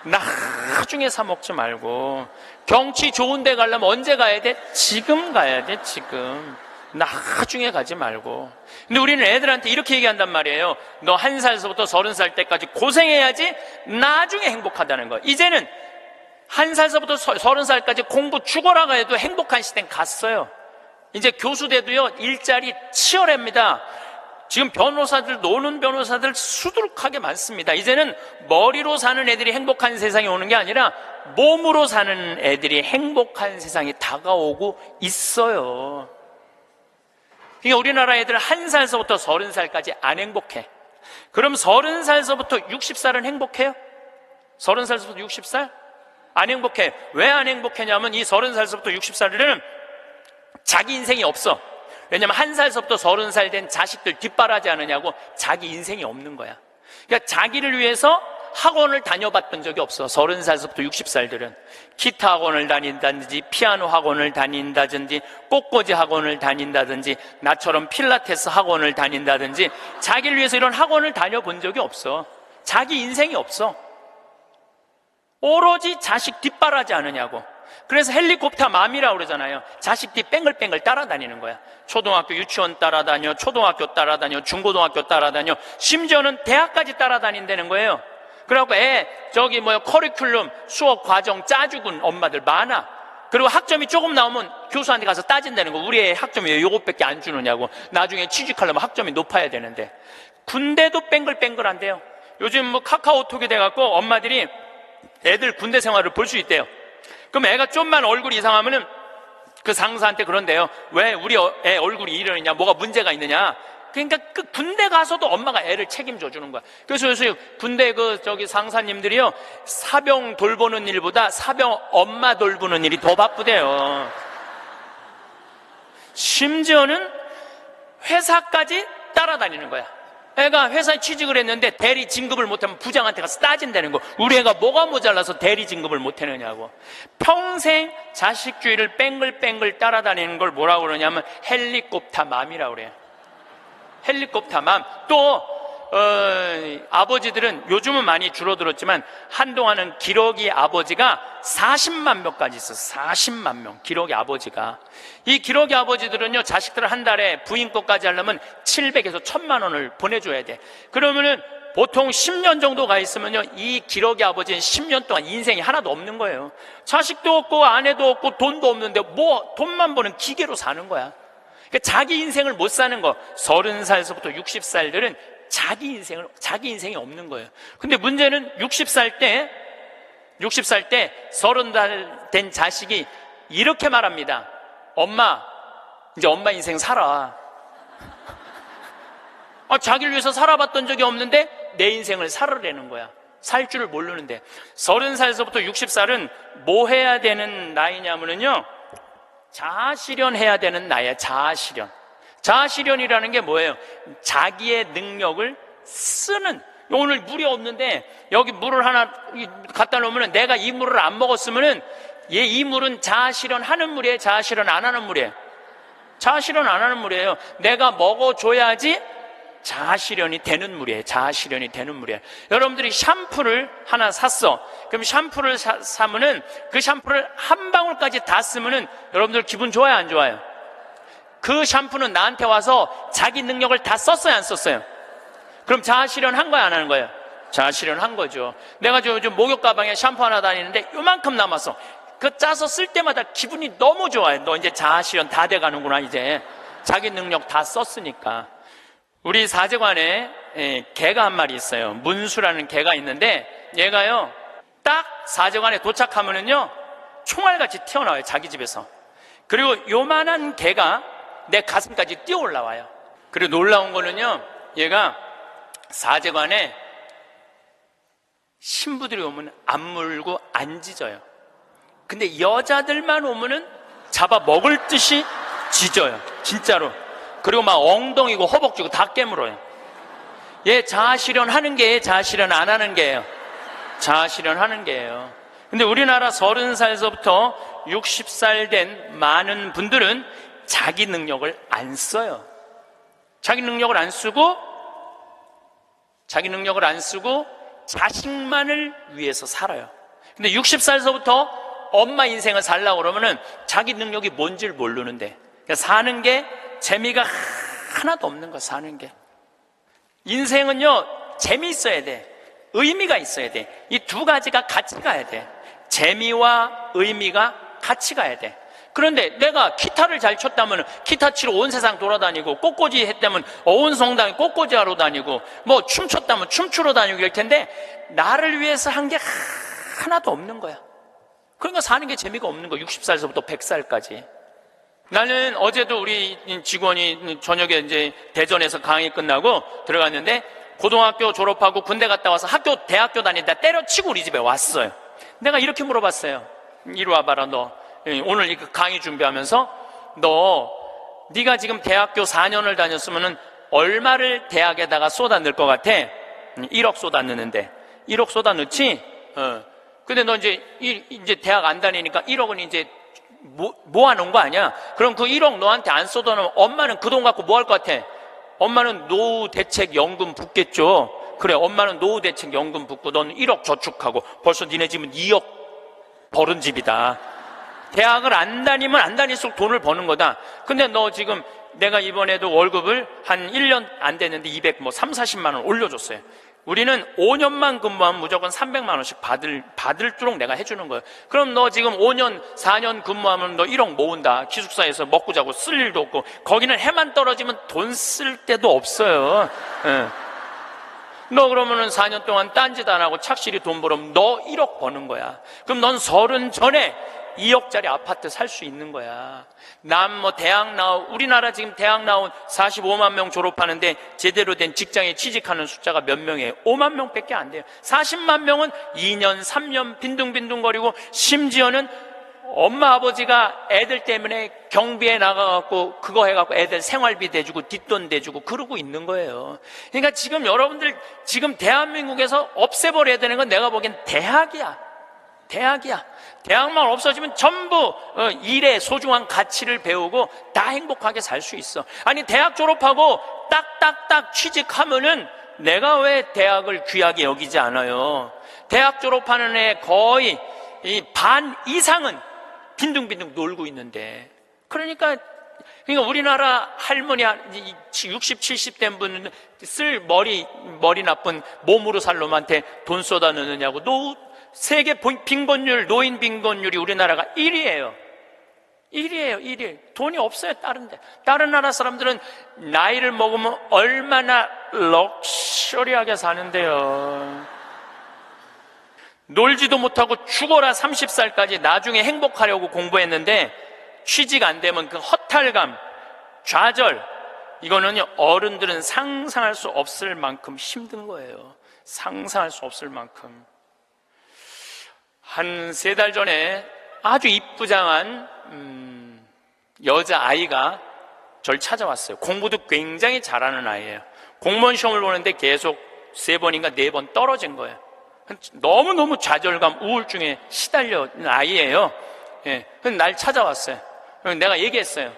Speaker 1: 나중에 사 먹지 말고. 경치 좋은 데 가려면 언제 가야 돼? 지금 가야 돼. 지금. 나중에 가지 말고. 근데 우리는 애들한테 이렇게 얘기한단 말이에요. 너 1살서부터 30살 때까지 고생해야지 나중에 행복하다는 거. 이제는 1살서부터 30살까지 공부 죽어라가 해도 행복한 시대는 갔어요. 이제 교수대도요, 일자리 치열합니다. 지금 변호사들, 노는 변호사들 수두룩하게 많습니다. 이제는 머리로 사는 애들이 행복한 세상이 오는 게 아니라 몸으로 사는 애들이 행복한 세상이 다가오고 있어요. 그러니까 우리나라 애들 1살서부터 30살까지 안 행복해. 그럼 30살서부터 60살은 행복해요? 30살서부터 60살? 안 행복해. 왜 안 행복하냐면 이 30살서부터 60살은 자기 인생이 없어. 왜냐면 1살서부터 30살 된 자식들 뒷바라지 않으냐고 자기 인생이 없는 거야. 그러니까 자기를 위해서 학원을 다녀봤던 적이 없어. 30살서부터 60살들은 기타 학원을 다닌다든지 피아노 학원을 다닌다든지 꽃꽂이 학원을 다닌다든지 나처럼 필라테스 학원을 다닌다든지 자기를 위해서 이런 학원을 다녀본 적이 없어. 자기 인생이 없어. 오로지 자식 뒷바라지 않으냐고. 그래서 헬리콥터 맘이라고 그러잖아요. 자식 뒤 뺑글뺑글 따라다니는 거야. 초등학교 유치원 따라다녀, 초등학교 따라다녀, 중고등학교 따라다녀, 심지어는 대학까지 따라다닌다는 거예요. 그래갖고 커리큘럼 수업 과정 짜주군 엄마들 많아. 그리고 학점이 조금 나오면 교수한테 가서 따진다는 거. 우리 애 학점이 왜 이것밖에 안 주느냐고. 나중에 취직하려면 학점이 높아야 되는데. 군대도 뺑글뺑글한데요. 요즘 뭐 카카오톡이 돼갖고 엄마들이 애들 군대 생활을 볼 수 있대요. 그럼 애가 좀만 얼굴이 이상하면은 그 상사한테 그런대요. 왜 우리 애 얼굴이 이러느냐, 뭐가 문제가 있느냐. 그러니까 그 군대 가서도 엄마가 애를 책임져 주는 거야. 그래서 요새 군대 상사님들이요, 사병 돌보는 일보다 사병 엄마 돌보는 일이 더 바쁘대요. 심지어는 회사까지 따라다니는 거야. 애가 회사에 취직을 했는데 대리 진급을 못하면 부장한테 가서 따진다는 거. 우리 애가 뭐가 모자라서 대리 진급을 못하느냐고. 평생 자식주의를 뺑글뺑글 따라다니는 걸 뭐라고 그러냐면 헬리콥터 맘이라고 그래요. 헬리콥터 맘. 또 아버지들은 요즘은 많이 줄어들었지만 한동안은 기러기 아버지가 40만 명까지 있었어. 40만 명 기러기 아버지가. 이 기러기 아버지들은요, 자식들을 한 달에 부인 것까지 하려면 700에서 1000만 원을 보내줘야 돼. 그러면은 보통 10년 정도 가 있으면요, 이 기러기 아버지는 10년 동안 인생이 하나도 없는 거예요. 자식도 없고 아내도 없고 돈도 없는데 뭐 돈만 버는 기계로 사는 거야. 그러니까 자기 인생을 못 사는 거. 30살서부터 60살들은 자기 인생이 없는 거예요. 근데 문제는 60살 때 30살 된 자식이 이렇게 말합니다. 엄마, 이제 엄마 인생 살아. 자기를 위해서 살아봤던 적이 없는데 내 인생을 살아내는 거야. 살 줄을 모르는데. 30살에서부터 60살은 뭐 해야 되는 나이냐면요, 자아실현해야 되는 나이야. 자아실현. 자아실현이라는 게 뭐예요? 자기의 능력을 쓰는. 오늘 물이 없는데 여기 물을 하나 갖다 놓으면 내가 이 물을 안 먹었으면은 이 물은 자아실현하는 물이에요? 자아실현 안 하는 물이에요? 자아실현 안 하는 물이에요. 내가 먹어줘야지 자아실현이 되는 물이에요. 자아실현이 되는 물이에요. 여러분들이 샴푸를 하나 샀어. 그럼 샴푸를 사면은 그 샴푸를 한 방울까지 다 쓰면은 여러분들 기분 좋아요, 안 좋아요? 그 샴푸는 나한테 와서 자기 능력을 다 썼어요, 안 썼어요? 그럼 자아실현 한 거야, 안 하는 거예요? 자아실현 한 거죠. 내가 요즘 목욕 가방에 샴푸 하나 다니는데 요만큼 남았어. 그 짜서 쓸 때마다 기분이 너무 좋아요. 너 이제 자아실현 다 돼가는구나. 이제 자기 능력 다 썼으니까. 우리 사제관에 개가 한 마리 있어요. 문수라는 개가 있는데 얘가요, 딱 사제관에 도착하면은요 총알같이 튀어나와요, 자기 집에서. 그리고 요만한 개가 내 가슴까지 뛰어 올라와요. 그리고 놀라운 거는요, 얘가 사제관에 신부들이 오면 안 물고 안 짖어요. 근데 여자들만 오면은 잡아 먹을 듯이 짖어요, 진짜로. 그리고 막 엉덩이고 허벅지고 다 깨물어요. 얘 자아실현 하는 게예요, 자아실현 안 하는 게예요? 자아실현 하는 게예요. 근데 우리나라 30살에서부터 60살 된 많은 분들은 자기 능력을 안 써요. 자기 능력을 안 쓰고 자식만을 위해서 살아요. 근데 60살에서부터 엄마 인생을 살려고 그러면은 자기 능력이 뭔지를 모르는데, 그러니까 사는 게 재미가 하나도 없는 거야. 사는 게. 인생은요, 재미있어야 돼. 의미가 있어야 돼. 이 두 가지가 같이 가야 돼. 재미와 의미가 같이 가야 돼. 그런데 내가 기타를 잘 쳤다면 기타 치러 온 세상 돌아다니고, 꽃꽂이 했다면 온 성당에 꽃꽂이 하러 다니고, 뭐 춤췄다면 춤추러 다니고 이럴 텐데 나를 위해서 한 게 하나도 없는 거야. 그러니까 사는 게 재미가 없는 거야. 60살에서부터 100살까지. 나는 어제도 우리 직원이 저녁에 이제 대전에서 강의 끝나고 들어갔는데, 고등학교 졸업하고 군대 갔다 와서 대학교 다니다 때려치고 우리 집에 왔어요. 내가 이렇게 물어봤어요. 이리 와봐라, 너. 오늘 이 강의 준비하면서 네가 지금 대학교 4년을 다녔으면은 얼마를 대학에다가 쏟아 넣을 것 같아? 1억 쏟아 넣는데. 1억 쏟아 넣지? 근데 너 이제 대학 안 다니니까 1억은 이제 모아놓은 거 아니야? 그럼 그 1억 너한테 안 쏟아놓으면 엄마는 그 돈 갖고 뭐 할 것 같아? 엄마는 노후대책연금 붓겠죠. 그래, 엄마는 노후대책연금 붓고 넌 1억 저축하고 벌써 니네 집은 2억 벌은 집이다. 대학을 안 다니면 안 다닐수록 돈을 버는 거다. 근데 너 지금 내가 이번에도 월급을 한 1년 안 됐는데 30-40만 원 올려줬어요. 우리는 5년만 근무하면 무조건 300만 원씩 받을도록 내가 해주는 거예요. 그럼 너 지금 5년, 4년 근무하면 너 1억 모은다. 기숙사에서 먹고 자고 쓸 일도 없고, 거기는 해만 떨어지면 돈 쓸 데도 없어요. 너 그러면은 4년 동안 딴짓 안 하고 착실히 돈 벌으면 너 1억 버는 거야. 그럼 넌 30 전에 2억짜리 아파트 살 수 있는 거야. 우리나라 지금 대학 나온 45만 명 졸업하는데 제대로 된 직장에 취직하는 숫자가 몇 명이에요? 5만 명밖에 안 돼요. 40만 명은 2년, 3년 빈둥빈둥거리고, 심지어는 엄마 아버지가 애들 때문에 경비에 나가갖고 그거 해갖고 애들 생활비 대주고 뒷돈 대주고 그러고 있는 거예요. 그러니까 지금 여러분들 지금 대한민국에서 없애버려야 되는 건 내가 보기엔 대학이야. 대학만 없어지면 전부 일의 소중한 가치를 배우고 다 행복하게 살 수 있어. 아니, 대학 졸업하고 딱딱딱 취직하면은 내가 왜 대학을 귀하게 여기지 않아요? 대학 졸업하는 애 거의 반 이상은 빈둥빈둥 놀고 있는데. 그러니까 우리나라 할머니 60, 70 된 분은 머리 나쁜 몸으로 살 놈한테 돈 쏟아 넣느냐고. 세계 빈곤율, 노인 빈곤율이 우리나라가 1위예요. 1위. 돈이 없어요, 다른 나라 사람들은 나이를 먹으면 얼마나 럭셔리하게 사는데요. 놀지도 못하고 죽어라 30살까지 나중에 행복하려고 공부했는데 취직 안 되면 그 허탈감, 좌절, 이거는요, 어른들은 상상할 수 없을 만큼 힘든 거예요. 상상할 수 없을 만큼. 한 3달 전에 아주 이쁘장한 여자아이가 절 찾아왔어요. 공부도 굉장히 잘하는 아이예요. 공무원 시험을 보는데 계속 3번인가 4번 떨어진 거예요. 너무너무 좌절감, 우울증에 시달려있는 아이예요. 예. 그래서 날 찾아왔어요. 내가 얘기했어요.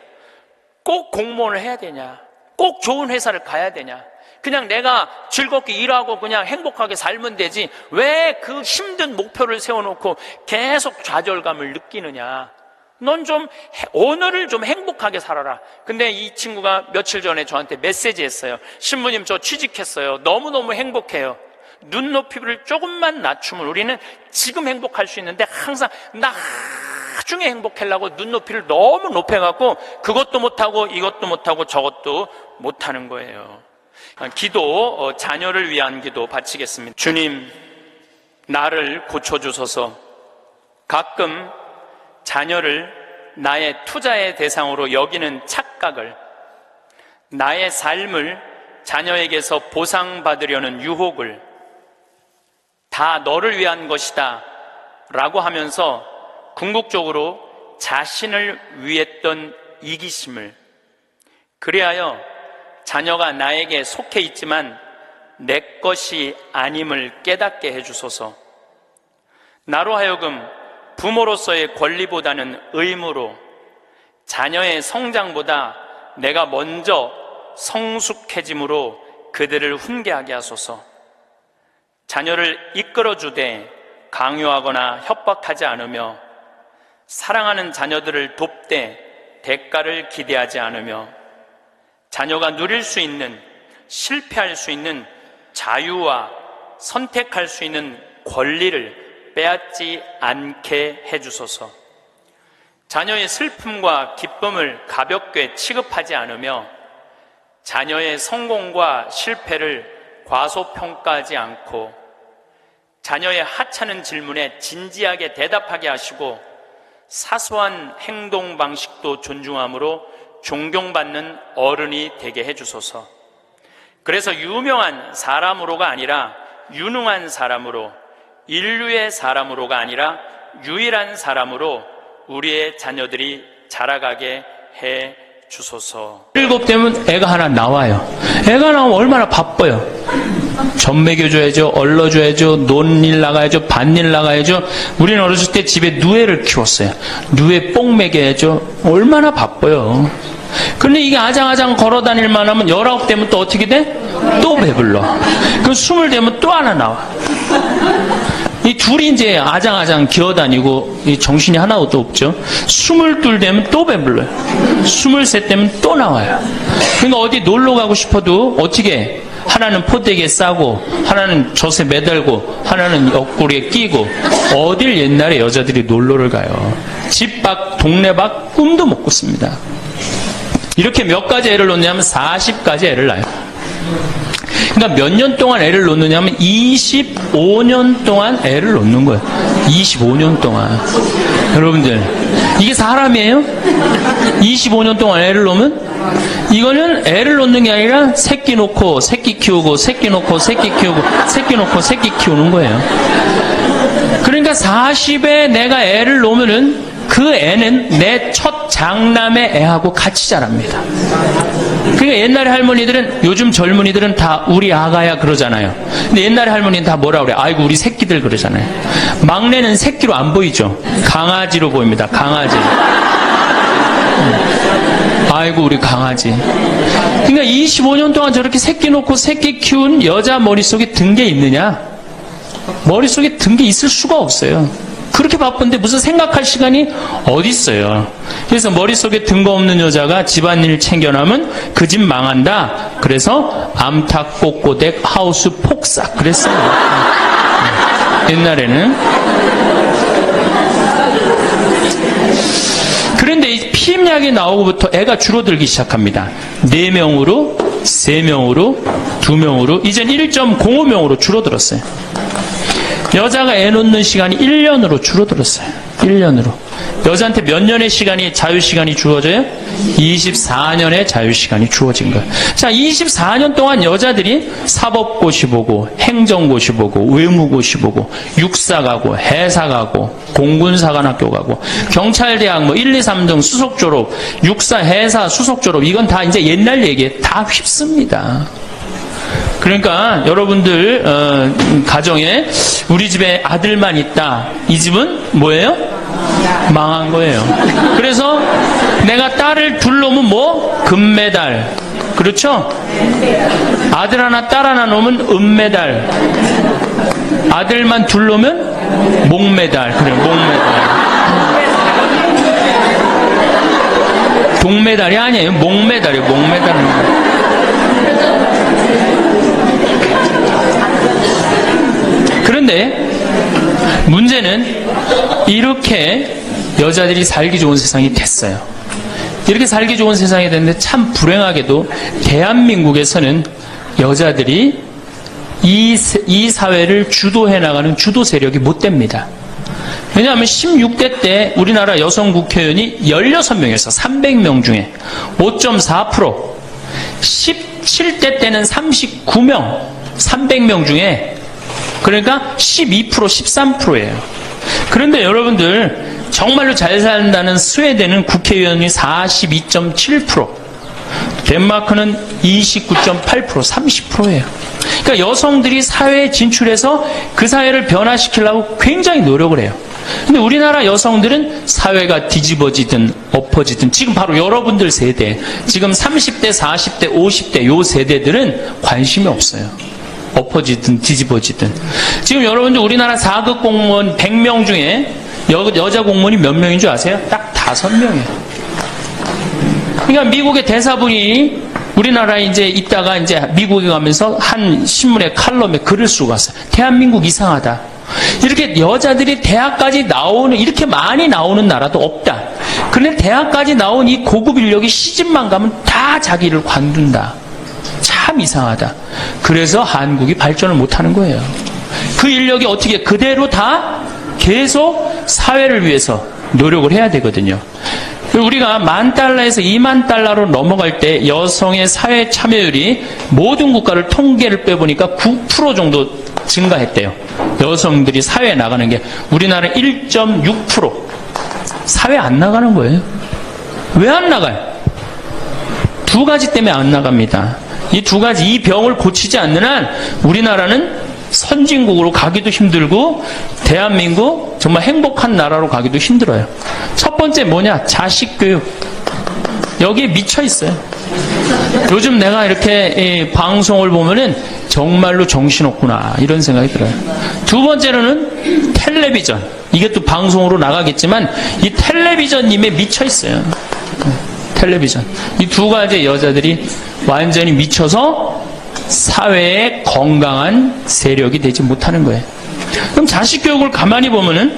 Speaker 1: 꼭 공무원을 해야 되냐? 꼭 좋은 회사를 가야 되냐? 그냥 내가 즐겁게 일하고 그냥 행복하게 살면 되지 왜 그 힘든 목표를 세워놓고 계속 좌절감을 느끼느냐? 넌 좀 오늘을 좀 행복하게 살아라. 근데 이 친구가 며칠 전에 저한테 메시지 했어요. 신부님, 저 취직했어요. 너무너무 행복해요. 눈높이를 조금만 낮추면 우리는 지금 행복할 수 있는데 항상 나중에 행복하려고 눈높이를 너무 높여갖고 그것도 못하고 이것도 못하고 저것도 못하는 거예요. 기도, 자녀를 위한 기도 바치겠습니다. 주님, 나를 고쳐주소서. 가끔 자녀를 나의 투자의 대상으로 여기는 착각을, 나의 삶을 자녀에게서 보상받으려는 유혹을 다 너를 위한 것이다 라고 하면서 궁극적으로 자신을 위했던 이기심을, 그리하여 자녀가 나에게 속해 있지만 내 것이 아님을 깨닫게 해주소서. 나로 하여금 부모로서의 권리보다는 의무로 자녀의 성장보다 내가 먼저 성숙해짐으로 그들을 훈계하게 하소서. 자녀를 이끌어주되 강요하거나 협박하지 않으며 사랑하는 자녀들을 돕되 대가를 기대하지 않으며 자녀가 누릴 수 있는, 실패할 수 있는 자유와 선택할 수 있는 권리를 빼앗지 않게 해주소서. 자녀의 슬픔과 기쁨을 가볍게 취급하지 않으며 자녀의 성공과 실패를 과소평가하지 않고 자녀의 하찮은 질문에 진지하게 대답하게 하시고 사소한 행동 방식도 존중함으로 존경받는 어른이 되게 해주소서. 그래서 유명한 사람으로가 아니라 유능한 사람으로, 인류의 사람으로가 아니라 유일한 사람으로 우리의 자녀들이 자라가게 해 주소서. 7 되면 애가 하나 나와요. 애가 나오면 얼마나 바빠요. 젖 먹여줘야죠, 얼러줘야죠, 논일 나가야죠, 밭일 나가야죠. 우리는 어렸을 때 집에 누에를 키웠어요. 누에 뽕 먹여야죠. 얼마나 바빠요. 근데 이게 아장아장 걸어다닐만 하면 19 되면 또 어떻게 돼? 또 배불러. 그럼 20 되면 또 하나 나와. 이 둘이 이제 아장아장 기어다니고 이 정신이 하나도 없죠. 22 되면 또 배불러요. 23 되면 또 나와요. 그러니까 어디 놀러 가고 싶어도 어떻게 하나는 포대기에 싸고 하나는 젖에 매달고 하나는 옆구리에 끼고 어딜 옛날에 여자들이 놀러를 가요. 집 밖 동네 밖 꿈도 못 꿨습니다. 이렇게 몇 가지 애를 놓냐면 40가지 애를 낳아요. 그러니까 몇 년 동안 애를 놓느냐면 25년 동안 애를 놓는 거예요. 25년 동안. 여러분들, 이게 사람이에요? 25년 동안 애를 놓으면? 이거는 애를 놓는 게 아니라 새끼 놓고 새끼 키우고 새끼 놓고 새끼 키우고 새끼 놓고 새끼 키우는 거예요. 그러니까 40에 내가 애를 놓으면은 그 애는 내 첫 장남의 애하고 같이 자랍니다. 그러니까 옛날에 할머니들은, 요즘 젊은이들은 다 우리 아가야 그러잖아요. 근데 옛날에 할머니는 다 뭐라 그래요? 아이고 우리 새끼들 그러잖아요. 막내는 새끼로 안 보이죠? 강아지로 보입니다. 강아지. 아이고 우리 강아지. 그러니까 25년 동안 저렇게 새끼 놓고 새끼 키운 여자 머릿속에 든 게 있느냐? 머릿속에 든 게 있을 수가 없어요. 그렇게 바쁜데 무슨 생각할 시간이 어디 있어요. 그래서 머릿속에 든 거 없는 여자가 집안일 챙겨나면 그 집 망한다. 그래서 암탉 꼬꼬댁 하우스 폭삭 그랬어요. 옛날에는. 그런데 이 피임약이 나오고부터 애가 줄어들기 시작합니다. 4명으로 3명으로 2명으로 이젠 1.05명으로 줄어들었어요. 여자가 애 놓는 시간이 1년으로 줄어들었어요.
Speaker 2: 1년으로. 여자한테 몇 년의 시간이, 자유시간이 주어져요? 24년의 자유시간이 주어진 거예요. 자, 24년 동안 여자들이 사법고시 보고, 행정고시 보고, 외무고시 보고, 육사 가고, 해사 가고, 공군사관학교 가고, 경찰대학 뭐 1, 2, 3등 수석 졸업, 육사, 해사, 수석 졸업, 이건 다 이제 옛날 얘기에 다 휩습니다. 그러니까 여러분들 가정에 우리 집에 아들만 있다. 이 집은 뭐예요? 망한 거예요. 그래서 내가 딸을 둘 놈은 뭐? 금메달. 그렇죠? 아들 하나 딸 하나 놓으면 은메달. 아들만 둘 놓으면 목메달. 그래, 목메달. 동메달이 아니에요. 목메달이에요. 목메달은. 그런데 문제는 이렇게 여자들이 살기 좋은 세상이 됐어요. 이렇게 살기 좋은 세상이 됐는데 참 불행하게도 대한민국에서는 여자들이 이 사회를 주도해 나가는 주도 세력이 못 됩니다. 왜냐하면 16대 때 우리나라 여성 국회의원이 16명에서 300명 중에 5.4%, 17대 때는 39명, 300명 중에 그러니까 12%, 13%예요. 그런데 여러분들 정말로 잘 산다는 스웨덴은 국회의원이 42.7%, 덴마크는 29.8%, 30%예요. 그러니까 여성들이 사회에 진출해서 그 사회를 변화시키려고 굉장히 노력을 해요. 근데 우리나라 여성들은 사회가 뒤집어지든 엎어지든 지금 바로 여러분들 세대, 지금 30대, 40대, 50대 요 세대들은 관심이 없어요. 엎어지든 뒤집어지든. 지금 여러분들 우리나라 4급 공무원 100명 중에 여자 공무원이 몇 명인 줄 아세요? 딱 5명이에요. 그러니까 미국의 대사분이 우리나라에 이제 있다가 이제 미국에 가면서 한 신문의 칼럼에 글을 쓰고 갔어요. 대한민국 이상하다. 이렇게 여자들이 대학까지 나오는, 이렇게 많이 나오는 나라도 없다. 그런데 대학까지 나온 이 고급 인력이 시집만 가면 다 자기를 관둔다. 참 이상하다. 그래서 한국이 발전을 못하는 거예요. 그 인력이 어떻게 그대로 다 계속 사회를 위해서 노력을 해야 되거든요. 우리가 $10,000에서 $20,000로 넘어갈 때 여성의 사회 참여율이 모든 국가를 통계를 빼보니까 9% 정도 증가했대요. 여성들이 사회에 나가는 게. 우리나라는 1.6%. 사회 안 나가는 거예요. 왜 안 나가요? 두 가지 때문에 안 나갑니다. 이 두 가지, 이 병을 고치지 않는 한 우리나라는 선진국으로 가기도 힘들고 대한민국 정말 행복한 나라로 가기도 힘들어요. 첫 번째 뭐냐? 자식 교육. 여기에 미쳐 있어요. 요즘 내가 이렇게 방송을 보면은 정말로 정신없구나 이런 생각이 들어요. 두 번째로는 텔레비전. 이게 또 방송으로 나가겠지만 이 텔레비전님에 미쳐 있어요. 텔레비전. 이 두 가지 여자들이 완전히 미쳐서 사회에 건강한 세력이 되지 못하는 거예요. 그럼 자식 교육을 가만히 보면은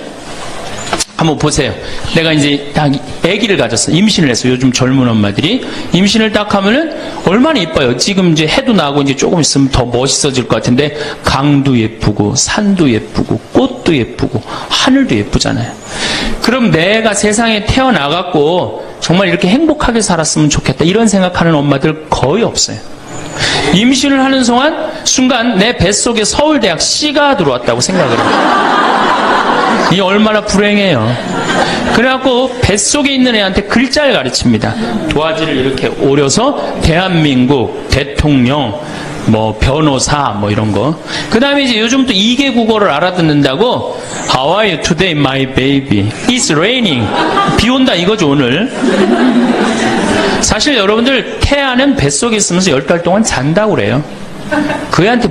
Speaker 2: 한번 보세요. 내가 이제 딱 아기를 가졌어. 임신을 했어. 요즘 젊은 엄마들이 임신을 딱 하면은 얼마나 이뻐요. 지금 이제 해도 나고 이제 조금 있으면 더 멋있어질 것 같은데 강도 예쁘고 산도 예쁘고 꽃도 예쁘고 하늘도 예쁘잖아요. 그럼 내가 세상에 태어나갖고 정말 이렇게 행복하게 살았으면 좋겠다 이런 생각하는 엄마들 거의 없어요. 임신을 하는 순간 내 뱃속에 서울대학 C가 들어왔다고 생각을 해요. 이 얼마나 불행해요. 그래갖고 뱃속에 있는 애한테 글자를 가르칩니다. 도화지를 이렇게 오려서 대한민국, 대통령, 뭐 변호사 뭐 이런 거. 그 다음에 이제 요즘 또 2개 국어를 알아듣는다고 How are you today my baby? It's raining. 비 온다 이거죠 오늘. 사실 여러분들 태아는 뱃속에 있으면서 10달 동안 잔다고 그래요. 그 애한테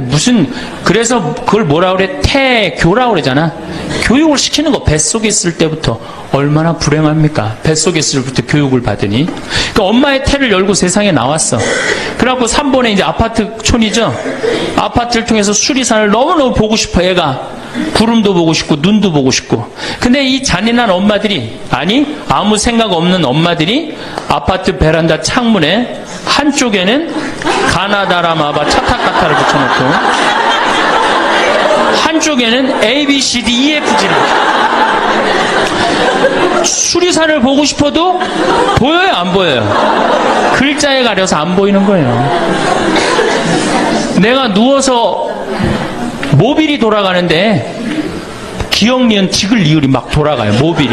Speaker 2: 그래서 그걸 뭐라 그래? 태교라고 그러잖아. 교육을 시키는 거 뱃속에 있을 때부터 얼마나 불행합니까? 뱃속에 있을 때부터 교육을 받으니. 그러니까 엄마의 태를 열고 세상에 나왔어. 그래갖고 3번에 이제 아파트촌이죠. 아파트를 통해서 수리산을 너무너무 보고 싶어 애가. 구름도 보고 싶고 눈도 보고 싶고. 근데 이 잔인한 엄마들이, 아니 아무 생각 없는 엄마들이 아파트 베란다 창문에 한쪽에는 가나다라 마바 차타카타를 붙여놓고 한쪽에는 A, B, C, D, E, F, G를. 수리산을 보고 싶어도 보여요, 안 보여요? 글자에 가려서 안 보이는 거예요. 내가 누워서 모빌이 돌아가는데 기역, 니은, 티글, 리을이 막 돌아가요, 모빌이.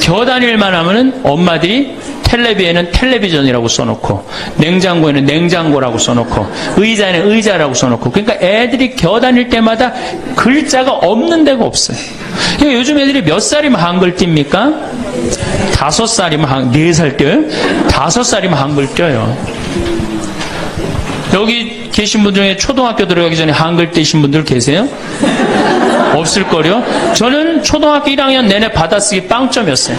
Speaker 2: 겨다닐만 하면은 엄마들이 텔레비에는 텔레비전이라고 써놓고, 냉장고에는 냉장고라고 써놓고, 의자에는 의자라고 써놓고. 그러니까 애들이 겨다닐 때마다 글자가 없는 데가 없어요. 그러니까 요즘 애들이 몇 살이면 한글 띱니까? 5살이면 4살 띄어요? 5살이면 한글 띄어요. 여기 계신 분 중에 초등학교 들어가기 전에 한글 띄신 분들 계세요? 없을걸요? 저는 초등학교 1학년 내내 받아쓰기 빵점이었어요.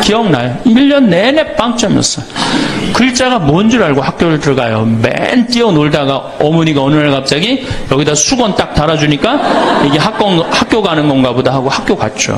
Speaker 2: 기억나요? 1년 내내 빵점이었어요. 글자가 뭔 줄 알고 학교를 들어가요. 맨 뛰어놀다가 어머니가 어느 날 갑자기 여기다 수건 딱 달아주니까 이게 학교 가는 건가 보다 하고 학교 갔죠.